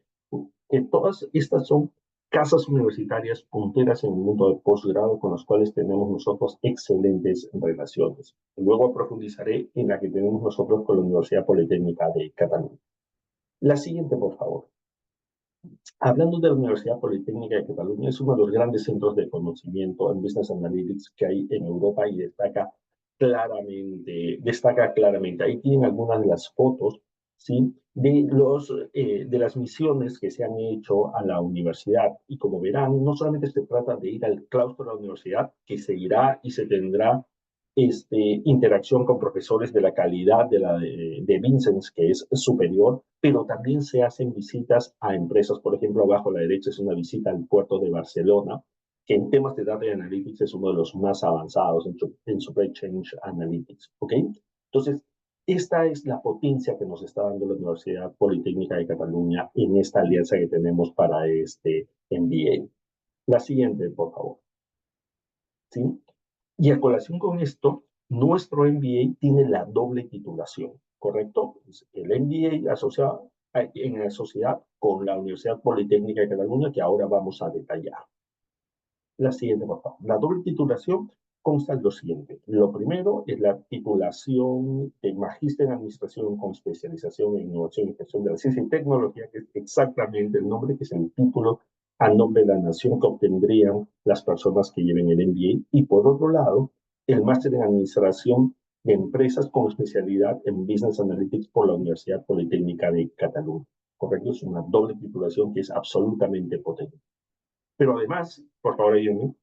que todas estas son casas universitarias punteras en el mundo de posgrado con los cuales tenemos nosotros excelentes relaciones. Luego profundizaré en la que tenemos nosotros con la Universidad Politécnica de Cataluña. La siguiente, por favor. Hablando de la Universidad Politécnica de Cataluña, es uno de los grandes centros de conocimiento en Business Analytics que hay en Europa y destaca claramente. Ahí tienen algunas de las fotos, ¿sí?, de las misiones que se han hecho a la universidad. Y como verán, no solamente se trata de ir al claustro de la universidad, que se irá y se tendrá interacción con profesores de la calidad de Vincennes, que es superior, pero también se hacen visitas a empresas. Por ejemplo, abajo a la derecha es una visita al puerto de Barcelona, que en temas de Data Analytics es uno de los más avanzados en Supply Chain Analytics. ¿Ok? Entonces, esta es la potencia que nos está dando la Universidad Politécnica de Cataluña en esta alianza que tenemos para este MBA. La siguiente, por favor. ¿Sí? Y a colación con esto, nuestro MBA tiene la doble titulación, ¿correcto? El MBA asociado en la sociedad con la Universidad Politécnica de Cataluña, que ahora vamos a detallar. La siguiente, por favor. La doble titulación consta de lo siguiente. Lo primero es la titulación de Magíster en Administración con especialización en Innovación y Gestión de la Ciencia y Tecnología, que es exactamente el nombre, que es el título a nombre de la nación que obtendrían las personas que lleven el MBA. Y por otro lado, el Máster en Administración de Empresas con especialidad en Business Analytics por la Universidad Politécnica de Cataluña. Correcto, es una doble titulación que es absolutamente potente. Pero además, por favor, ayúdenme,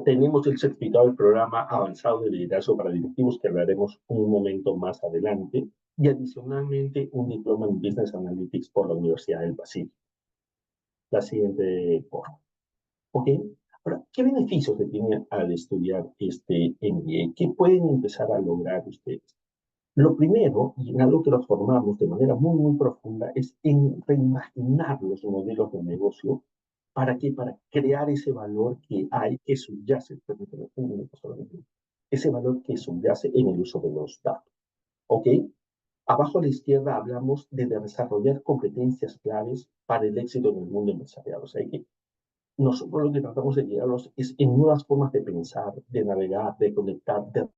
tenemos el certificado del programa avanzado de liderazgo para directivos que hablaremos un momento más adelante, y adicionalmente un diploma en Business Analytics por la Universidad del Pacífico. La siguiente, por favor. ¿Ok? Ahora, ¿qué beneficios se tienen al estudiar este MBA? ¿Qué pueden empezar a lograr ustedes? Lo primero, y en algo que nos formamos de manera muy, muy profunda, es en reimaginar los modelos de negocio. ¿Para qué? Para crear ese valor que hay, que subyace, permíteme un minuto solamente, ese valor que subyace en el uso de los datos. ¿Ok? Abajo a la izquierda hablamos de desarrollar competencias claves para el éxito en el mundo empresarial. O sea que nosotros lo que tratamos de guiarlos es en nuevas formas de pensar, de navegar, de conectar, de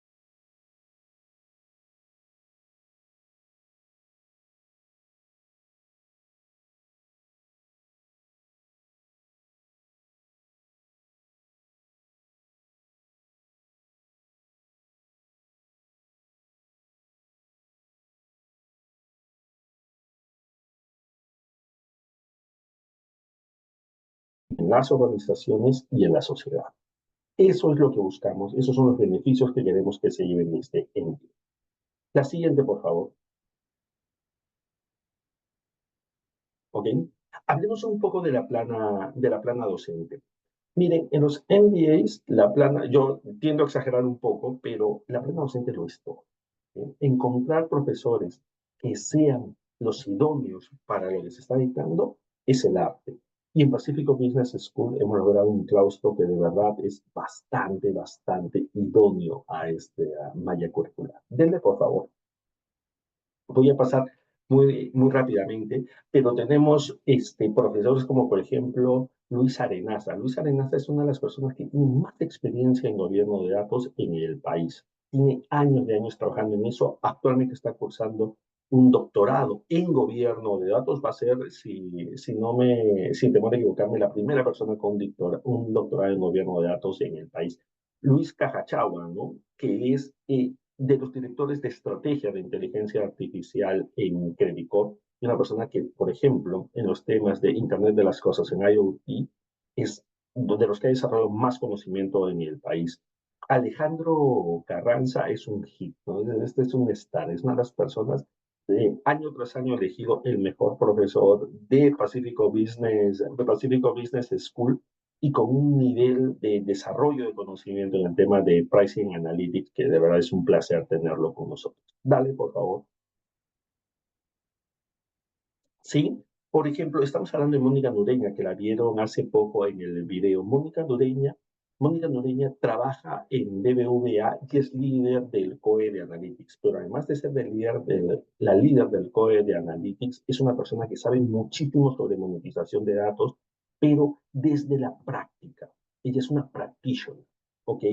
en las organizaciones y en la sociedad. Eso es lo que buscamos, esos son los beneficios que queremos que se lleven de este ente. La siguiente, por favor. ¿Ok? Hablemos un poco de la plana docente. Miren, en los MBAs, la plana, yo tiendo a exagerar un poco, pero la plana docente lo es todo. Encontrar profesores que sean los idóneos para lo que se está dictando es el arte. Y en Pacifico Business School hemos logrado un claustro que de verdad es bastante, bastante idóneo a esta malla curricular. Denle, por favor. Voy a pasar muy rápidamente, pero tenemos profesores como, por ejemplo, Luis Arenaza. Luis Arenaza es una de las personas que tiene más experiencia en gobierno de datos en el país. Tiene años de años trabajando en eso. Actualmente está cursando un doctorado en gobierno de datos. Va a ser, sin temor a equivocarme, la primera persona con un doctorado en gobierno de datos en el país. Luis Cajachagua, ¿no? Que es de los directores de estrategia de inteligencia artificial en Credit Corp, y una persona que, por ejemplo, en los temas de Internet de las Cosas en IoT, es de los que ha desarrollado más conocimiento en el país. Alejandro Carranza es un hit, ¿no? Este es un star, es una de las personas año tras año elegido el mejor profesor de Pacifico Business School, y con un nivel de desarrollo de conocimiento en el tema de Pricing Analytics que de verdad es un placer tenerlo con nosotros. Dale, por favor. Sí, por ejemplo, estamos hablando de Mónica Nureña, que la vieron hace poco en el video. Mónica Nureña trabaja en BBVA y es líder del COE de Analytics, pero además de ser la líder del COE de Analytics, es una persona que sabe muchísimo sobre monetización de datos, pero desde la práctica. Ella es una practitioner, ¿ok?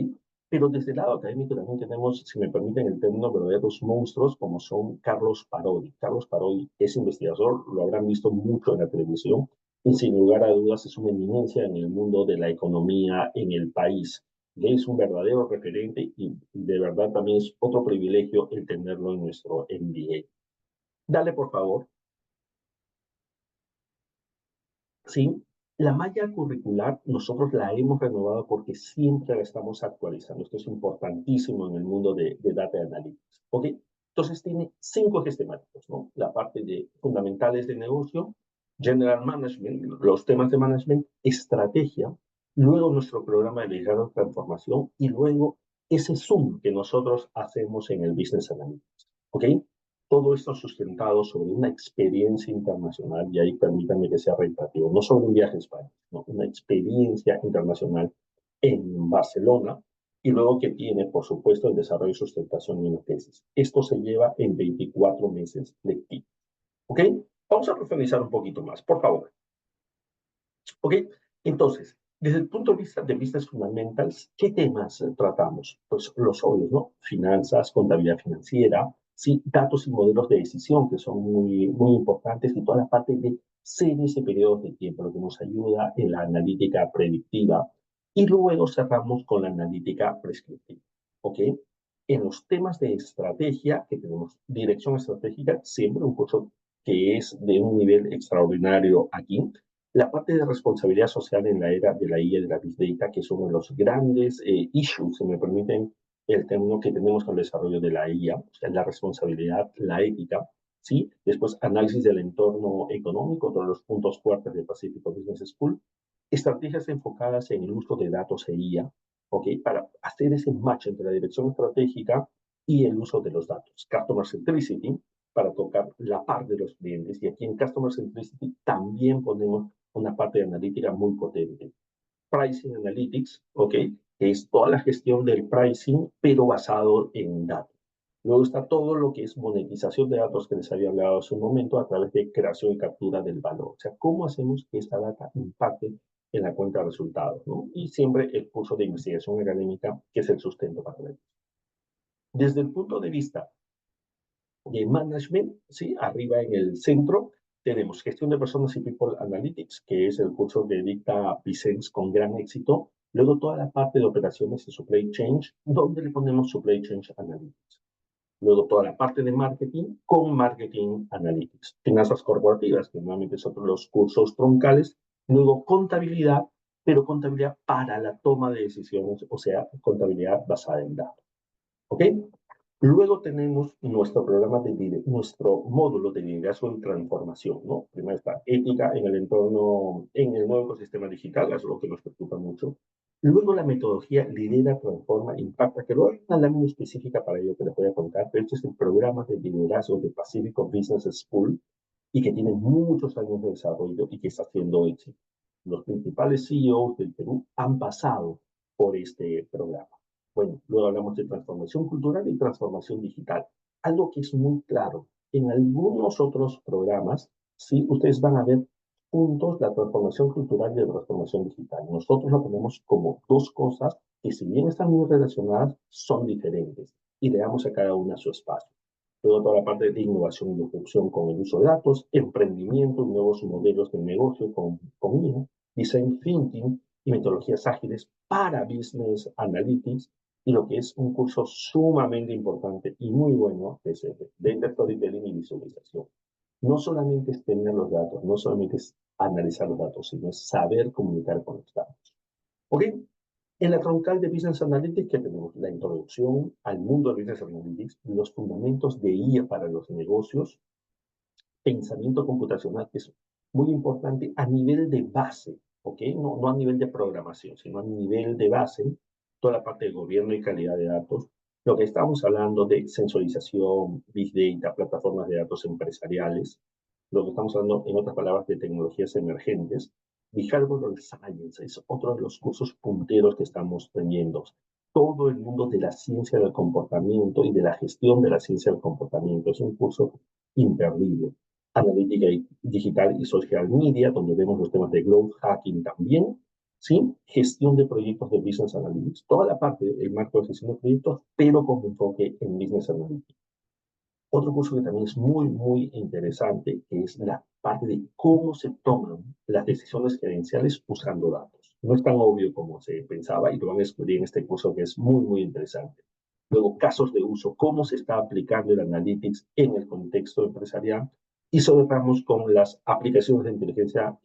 Pero desde el lado académico también tenemos, si me permiten el término, verdaderos monstruos como son Carlos Parodi. Carlos Parodi es investigador, lo habrán visto mucho en la televisión, y sin lugar a dudas es una eminencia en el mundo de la economía en el país. Es un verdadero referente y de verdad también es otro privilegio el tenerlo en nuestro MBA. Dale, por favor. Sí, la malla curricular nosotros la hemos renovado porque siempre la estamos actualizando. Esto es importantísimo en el mundo de Data Analytics. ¿Ok? Entonces tiene 5 ejes temáticos, ¿no? La parte de fundamentales de negocio, General Management, los temas de management, estrategia, luego nuestro programa de liderazgo de transformación y luego ese Zoom que nosotros hacemos en el Business Analytics. ¿Ok? Todo esto sustentado sobre una experiencia internacional, y ahí permítanme que sea reiterativo, no sobre un viaje a España, no, una experiencia internacional en Barcelona, y luego que tiene, por supuesto, el desarrollo y sustentación de una tesis. Esto se lleva en 24 meses lectivos. ¿Ok? Vamos a profundizar un poquito más, por favor. ¿Ok? Entonces, desde el punto de vista de Business Fundamentals, ¿qué temas tratamos? Pues los obvios, ¿no? Finanzas, contabilidad financiera, sí, datos y modelos de decisión, que son muy importantes, y toda la parte de series y periodos de tiempo, lo que nos ayuda en la analítica predictiva. Y luego cerramos con la analítica prescriptiva. ¿Ok? En los temas de estrategia, que tenemos dirección estratégica, siempre un curso que es de un nivel extraordinario aquí. La parte de responsabilidad social en la era de la IA y de la Big Data, que es uno de los grandes issues, si me permiten el término, que tenemos con el desarrollo de la IA, o sea, la responsabilidad, la ética, ¿sí? Después, análisis del entorno económico, todos los puntos fuertes de Pacifico Business School, estrategias enfocadas en el uso de datos e IA, ¿ok? Para hacer ese match entre la dirección estratégica y el uso de los datos. Customer Centricity, para tocar la parte de los clientes. Y aquí en Customer Centricity también ponemos una parte de analítica muy potente. Pricing Analytics, ¿ok? Que es toda la gestión del pricing, pero basado en datos. Luego está todo lo que es monetización de datos que les había hablado hace un momento a través de creación y captura del valor. O sea, ¿cómo hacemos que esta data impacte en la cuenta de resultados, ¿no? Y siempre el curso de investigación académica, que es el sustento para ello. Desde el punto de vista de management, ¿sí? Arriba en el centro tenemos gestión de personas y people analytics, que es el curso que dicta Vicens con gran éxito. Luego toda la parte de operaciones y supply chain, donde le ponemos supply chain analytics. Luego toda la parte de marketing con marketing analytics. Finanzas corporativas, que normalmente son los cursos troncales. Luego contabilidad, pero contabilidad para la toma de decisiones, o sea, contabilidad basada en datos. ¿Ok? Luego tenemos nuestro módulo de liderazgo y transformación, ¿no? Primero está ética en el entorno, en el nuevo ecosistema digital, eso es lo que nos preocupa mucho. Luego la metodología lidera, transforma, impacta, que luego hay una lámina específica para ello que les voy a contar, pero este es el programa de liderazgo de Pacifico Business School y que tiene muchos años de desarrollo y que está haciendo éxito. Los principales CEOs del Perú han pasado por este programa. Bueno, luego hablamos de transformación cultural y transformación digital. Algo que es muy claro, en algunos otros programas, sí, ustedes van a ver juntos la transformación cultural y la transformación digital. Nosotros lo ponemos como dos cosas que si bien están muy relacionadas, son diferentes y le damos a cada una su espacio. Luego toda la parte de innovación y disrupción con el uso de datos, emprendimiento, nuevos modelos de negocio con IA, design thinking y metodologías ágiles para business analytics, y lo que es un curso sumamente importante y muy bueno, que es el de Data Storytelling y Visualización. No solamente es tener los datos, no solamente es analizar los datos, sino es saber comunicar con los datos. ¿Ok? En la troncal de Business Analytics, que tenemos la introducción al mundo de Business Analytics, los fundamentos de IA para los negocios, pensamiento computacional, que es muy importante a nivel de base, ¿ok? No a nivel de programación, sino a nivel de base, toda la parte de gobierno y calidad de datos. Lo que estamos hablando de sensorización, Big Data, plataformas de datos empresariales, lo que estamos hablando, en otras palabras, de tecnologías emergentes. Behavioral Science es otro de los cursos punteros que estamos teniendo. Todo el mundo de la ciencia del comportamiento y de la gestión de la ciencia del comportamiento. Es un curso imperdible. Analítica digital y social media, donde vemos los temas de growth hacking también, ¿sí? Gestión de proyectos de Business Analytics. Toda la parte, el marco de gestión de proyectos, pero con enfoque en Business Analytics. Otro curso que también es muy, muy interesante, que es la parte de cómo se toman las decisiones gerenciales usando datos. No es tan obvio como se pensaba y lo van a descubrir en este curso que es muy, muy interesante. Luego, casos de uso, cómo se está aplicando el analytics en el contexto empresarial y cerramos con las aplicaciones de inteligencia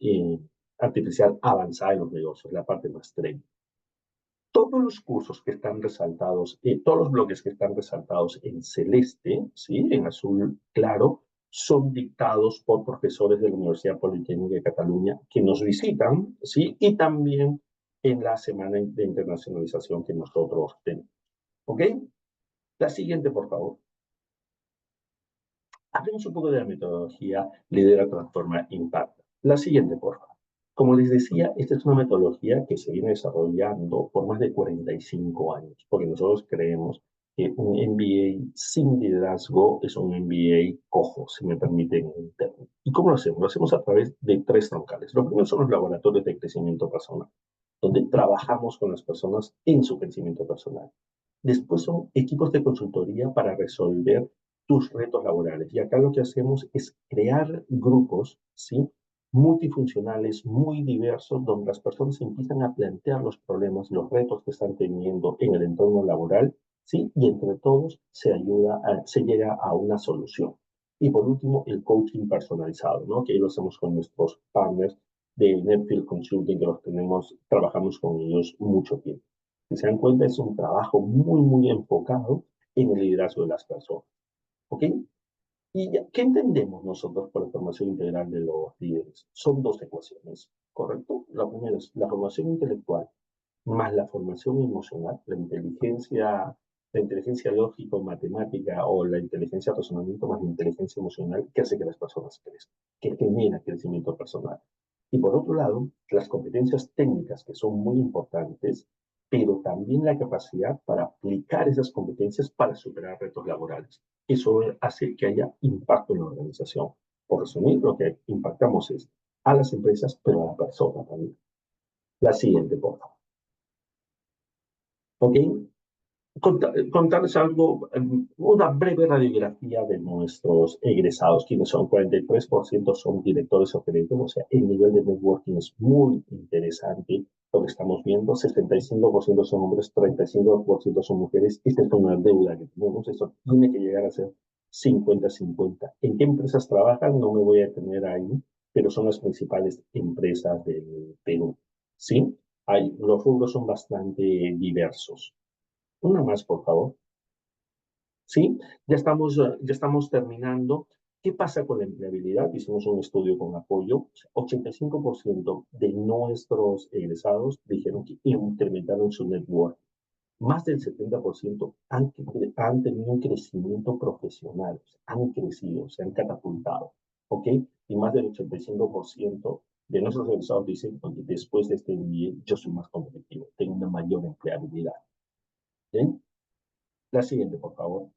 artificial avanzada en los negocios, la parte más técnica. Todos los cursos que están resaltados, todos los bloques que están resaltados en celeste, ¿sí? En azul claro, son dictados por profesores de la Universidad Politécnica de Cataluña que nos visitan, ¿sí? Y también en la semana de internacionalización que nosotros tenemos. ¿Ok? La siguiente, por favor. Hablemos un poco de la metodología Lidera, Transforma, Impacta. La siguiente, por favor. Como les decía, esta es una metodología que se viene desarrollando por más de 45 años, porque nosotros creemos que un MBA sin liderazgo es un MBA cojo, si me permiten el término. ¿Y cómo lo hacemos? Lo hacemos a través de tres troncales. Lo primero son los laboratorios de crecimiento personal, donde trabajamos con las personas en su crecimiento personal. Después son equipos de consultoría para resolver tus retos laborales. Y acá lo que hacemos es crear grupos, ¿sí? Multifuncionales, muy diversos, donde las personas empiezan a plantear los problemas, los retos que están teniendo en el entorno laboral, ¿sí? Y entre todos se llega a una solución. Y por último, el coaching personalizado, ¿no? Que ahí lo hacemos con nuestros partners de Netfield Consulting, que trabajamos con ellos mucho tiempo. Si se dan cuenta, es un trabajo muy, muy enfocado en el liderazgo de las personas. ¿Ok? ¿Y qué entendemos nosotros por la formación integral de los líderes? Son dos ecuaciones, ¿correcto? La primera es la formación intelectual más la formación emocional, la inteligencia lógico-matemática o la inteligencia de razonamiento más la inteligencia emocional que hace que las personas crezcan, que genera crecimiento personal. Y por otro lado, las competencias técnicas que son muy importantes pero también la capacidad para aplicar esas competencias para superar retos laborales. Eso hace que haya impacto en la organización. Por resumir, lo que impactamos es a las empresas, pero a la persona también. La siguiente, por favor. ¿Ok? Contarles algo, una breve radiografía de nuestros egresados, quienes son 43% son directores o gerentes, o sea, el nivel de networking es muy interesante. Lo que estamos viendo, 65% son hombres, 35% son mujeres. Esta es una deuda que tenemos, eso tiene que llegar a ser 50-50. ¿En qué empresas trabajan? No me voy a detener ahí, pero son las principales empresas del Perú. ¿Sí? Los rubros son bastante diversos. Una más, por favor. ¿Sí? Ya estamos terminando. ¿Qué pasa con la empleabilidad? Hicimos un estudio con apoyo. 85% de nuestros egresados dijeron que incrementaron su network. Más del 70% han tenido un crecimiento profesional. Han crecido, se han catapultado. ¿Ok? Y más del 85% de nuestros egresados dicen, oye, después de este MBA, yo soy más competitivo, tengo una mayor empleabilidad. ¿Sí? La siguiente, por favor.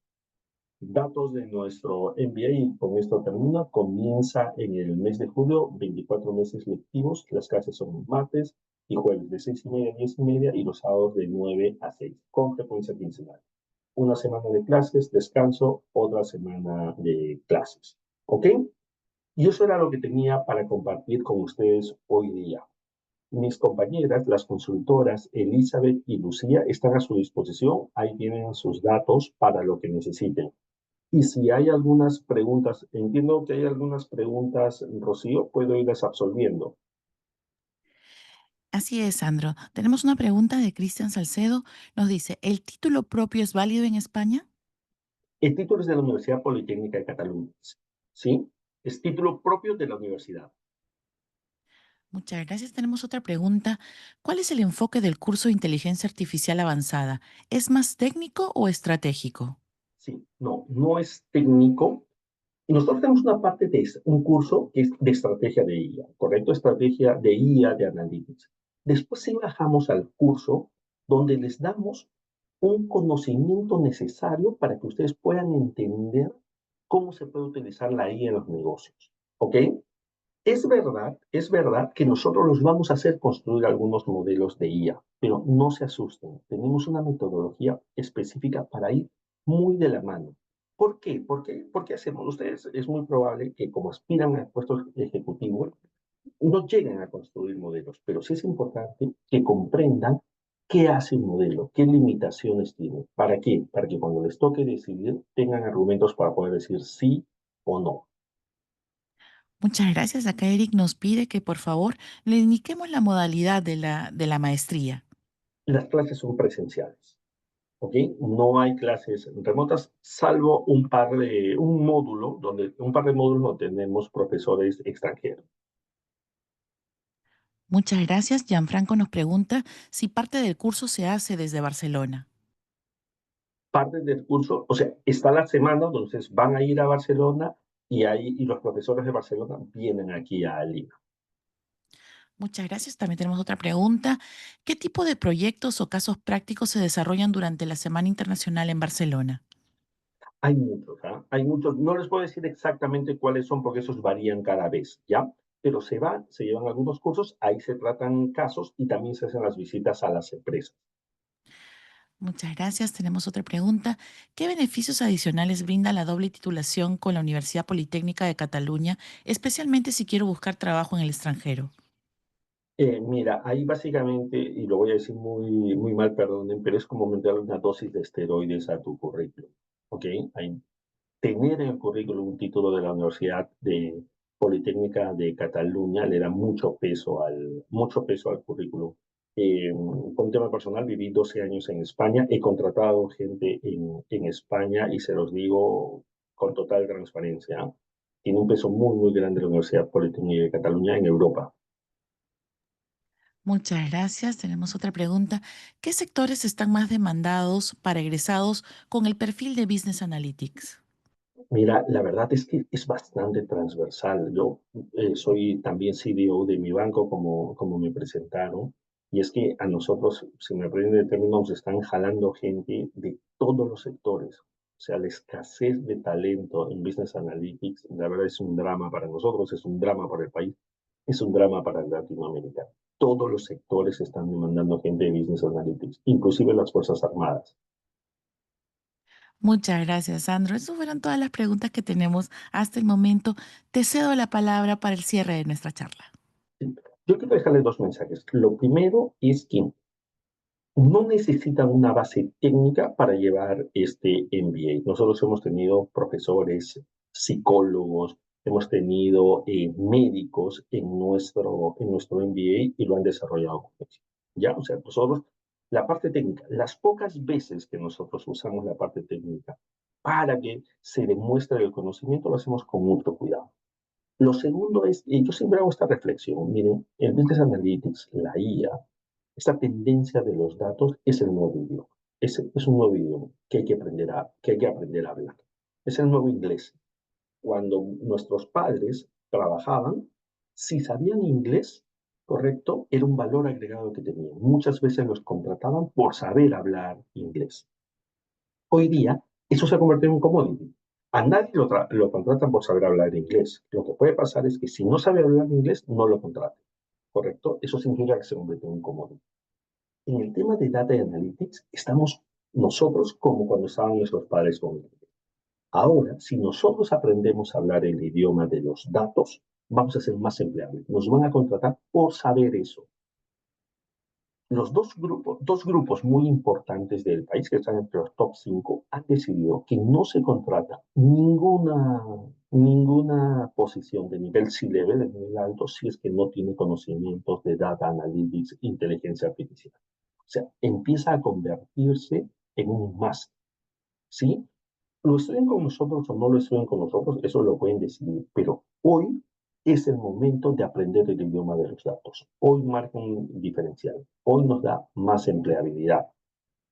Datos de nuestro MBA, y con esto termina. Comienza en el mes de julio, 24 meses lectivos. Las clases son martes y jueves de 6:30 a 10:30 y los sábados de 9 a 6, con frecuencia quincenal. Una semana de clases, descanso, otra semana de clases. ¿Ok? Y eso era lo que tenía para compartir con ustedes hoy día. Mis compañeras, las consultoras Elizabeth y Lucía, están a su disposición. Ahí tienen sus datos para lo que necesiten. Y si hay algunas preguntas, entiendo que hay algunas preguntas, Rocío, puedo irlas absolviendo. Así es, Sandro. Tenemos una pregunta de Cristian Salcedo. Nos dice, ¿el título propio es válido en España? El título es de la Universidad Politécnica de Cataluña, ¿sí? Es título propio de la universidad. Muchas gracias. Tenemos otra pregunta. ¿Cuál es el enfoque del curso de inteligencia artificial avanzada? ¿Es más técnico o estratégico? Sí, no, no es técnico. Y nosotros tenemos una parte de un curso que es de estrategia de IA, ¿correcto? Estrategia de IA de Analytics. Después sí bajamos al curso donde les damos un conocimiento necesario para que ustedes puedan entender cómo se puede utilizar la IA en los negocios, ¿ok? Es verdad que nosotros los vamos a hacer construir algunos modelos de IA, pero no se asusten. Tenemos una metodología específica para ir muy de la mano. ¿Por qué? ¿Por qué hacemos? Ustedes es muy probable que como aspiran a puestos ejecutivos, no lleguen a construir modelos, pero sí es importante que comprendan qué hace un modelo, qué limitaciones tiene. ¿Para qué? Para que cuando les toque decidir tengan argumentos para poder decir sí o no. Muchas gracias. Acá Eric nos pide que por favor le indiquemos la modalidad de la maestría. Las clases son presenciales. ¿Ok? No hay clases remotas, salvo un par de módulos donde tenemos profesores extranjeros. Muchas gracias. Gianfranco nos pregunta si parte del curso se hace desde Barcelona. Parte del curso, o sea, está la semana, entonces van a ir a Barcelona y los profesores de Barcelona vienen aquí a Lima. Muchas gracias. También tenemos otra pregunta. ¿Qué tipo de proyectos o casos prácticos se desarrollan durante la Semana Internacional en Barcelona? Hay muchos, ¿ah? Hay muchos. No les puedo decir exactamente cuáles son porque esos varían cada vez, ¿ya? Pero se llevan algunos cursos, ahí se tratan casos y también se hacen las visitas a las empresas. Muchas gracias. Tenemos otra pregunta. ¿Qué beneficios adicionales brinda la doble titulación con la Universidad Politécnica de Cataluña, especialmente si quiero buscar trabajo en el extranjero? Mira, ahí básicamente, y lo voy a decir muy mal, perdonen, pero es como meter una dosis de esteroides a tu currículum, ¿ok? Tener en el currículum un título de la Universidad Politécnica de Cataluña le da mucho peso al currículum. Con tema personal, viví 12 años en España, he contratado gente en España y se los digo con total transparencia. Tiene un peso muy grande la Universidad Politécnica de Cataluña en Europa. Muchas gracias. Tenemos otra pregunta. ¿Qué sectores están más demandados para egresados con el perfil de Business Analytics? Mira, la verdad es que es bastante transversal. Yo soy también CDO de mi banco, como me presentaron, Y es que a nosotros, si me aprenden el término, nos están jalando gente de todos los sectores. O sea, la escasez de talento en Business Analytics, la verdad es un drama para nosotros, es un drama para el país, es un drama para Latinoamérica. Todos los sectores están demandando gente de Business Analytics, inclusive las Fuerzas Armadas. Muchas gracias, Sandro. Esas fueron todas las preguntas que tenemos hasta el momento. Te cedo la palabra para el cierre de nuestra charla. Yo quiero dejarle dos mensajes. Lo primero es que no necesitan una base técnica para llevar este MBA. Nosotros hemos tenido profesores, psicólogos, hemos tenido médicos en nuestro MBA y lo han desarrollado con éxito. ¿Ya? O sea, nosotros, la parte técnica, las pocas veces que nosotros usamos la parte técnica para que se demuestre el conocimiento, lo hacemos con mucho cuidado. Lo segundo es, yo siempre hago esta reflexión, miren, el Business Analytics, la IA, esta tendencia de los datos es el nuevo idioma. Es un nuevo idioma que hay que aprender a hablar. Es el nuevo inglés. Cuando nuestros padres trabajaban, si sabían inglés, correcto, era un valor agregado que tenían. Muchas veces los contrataban por saber hablar inglés. Hoy día, eso se ha convertido en un commodity. A nadie lo contratan por saber hablar inglés. Lo que puede pasar es que si no sabe hablar inglés, no lo contraten. ¿Correcto? Eso significa que se convierte en un commodity. En el tema de Data Analytics, estamos nosotros como cuando estaban nuestros padres con inglés. Ahora, si nosotros aprendemos a hablar el idioma de los datos, vamos a ser más empleables. Nos van a contratar por saber eso. Los dos grupos muy importantes del país, que están entre los top 5, han decidido que no se contrata ninguna posición de nivel C-level, de nivel alto, si es que no tiene conocimientos de Data Analytics, inteligencia artificial. O sea, empieza a convertirse en un must, ¿sí? Lo estudian con nosotros o no lo estudian con nosotros, eso lo pueden decidir, pero hoy es el momento de aprender el idioma de los datos. Hoy marca un diferencial, hoy nos da más empleabilidad.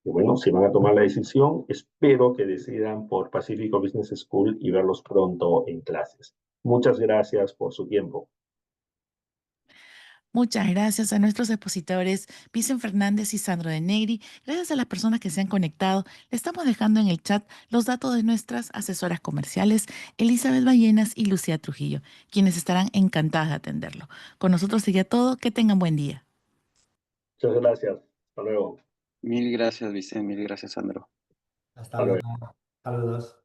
Y bueno, si van a tomar la decisión, espero que decidan por Pacífico Business School y verlos pronto en clases. Muchas gracias por su tiempo. Muchas gracias a nuestros expositores, Vicen Fernández y Sandro de Negri. Gracias a las personas que se han conectado. Le estamos dejando en el chat los datos de nuestras asesoras comerciales, Elizabeth Ballenas y Lucía Trujillo, quienes estarán encantadas de atenderlo. Con nosotros sería todo. Que tengan buen día. Muchas gracias. Hasta luego. Mil gracias, Vicente. Mil gracias, Sandro. Hasta Hasta luego. luego. Saludos.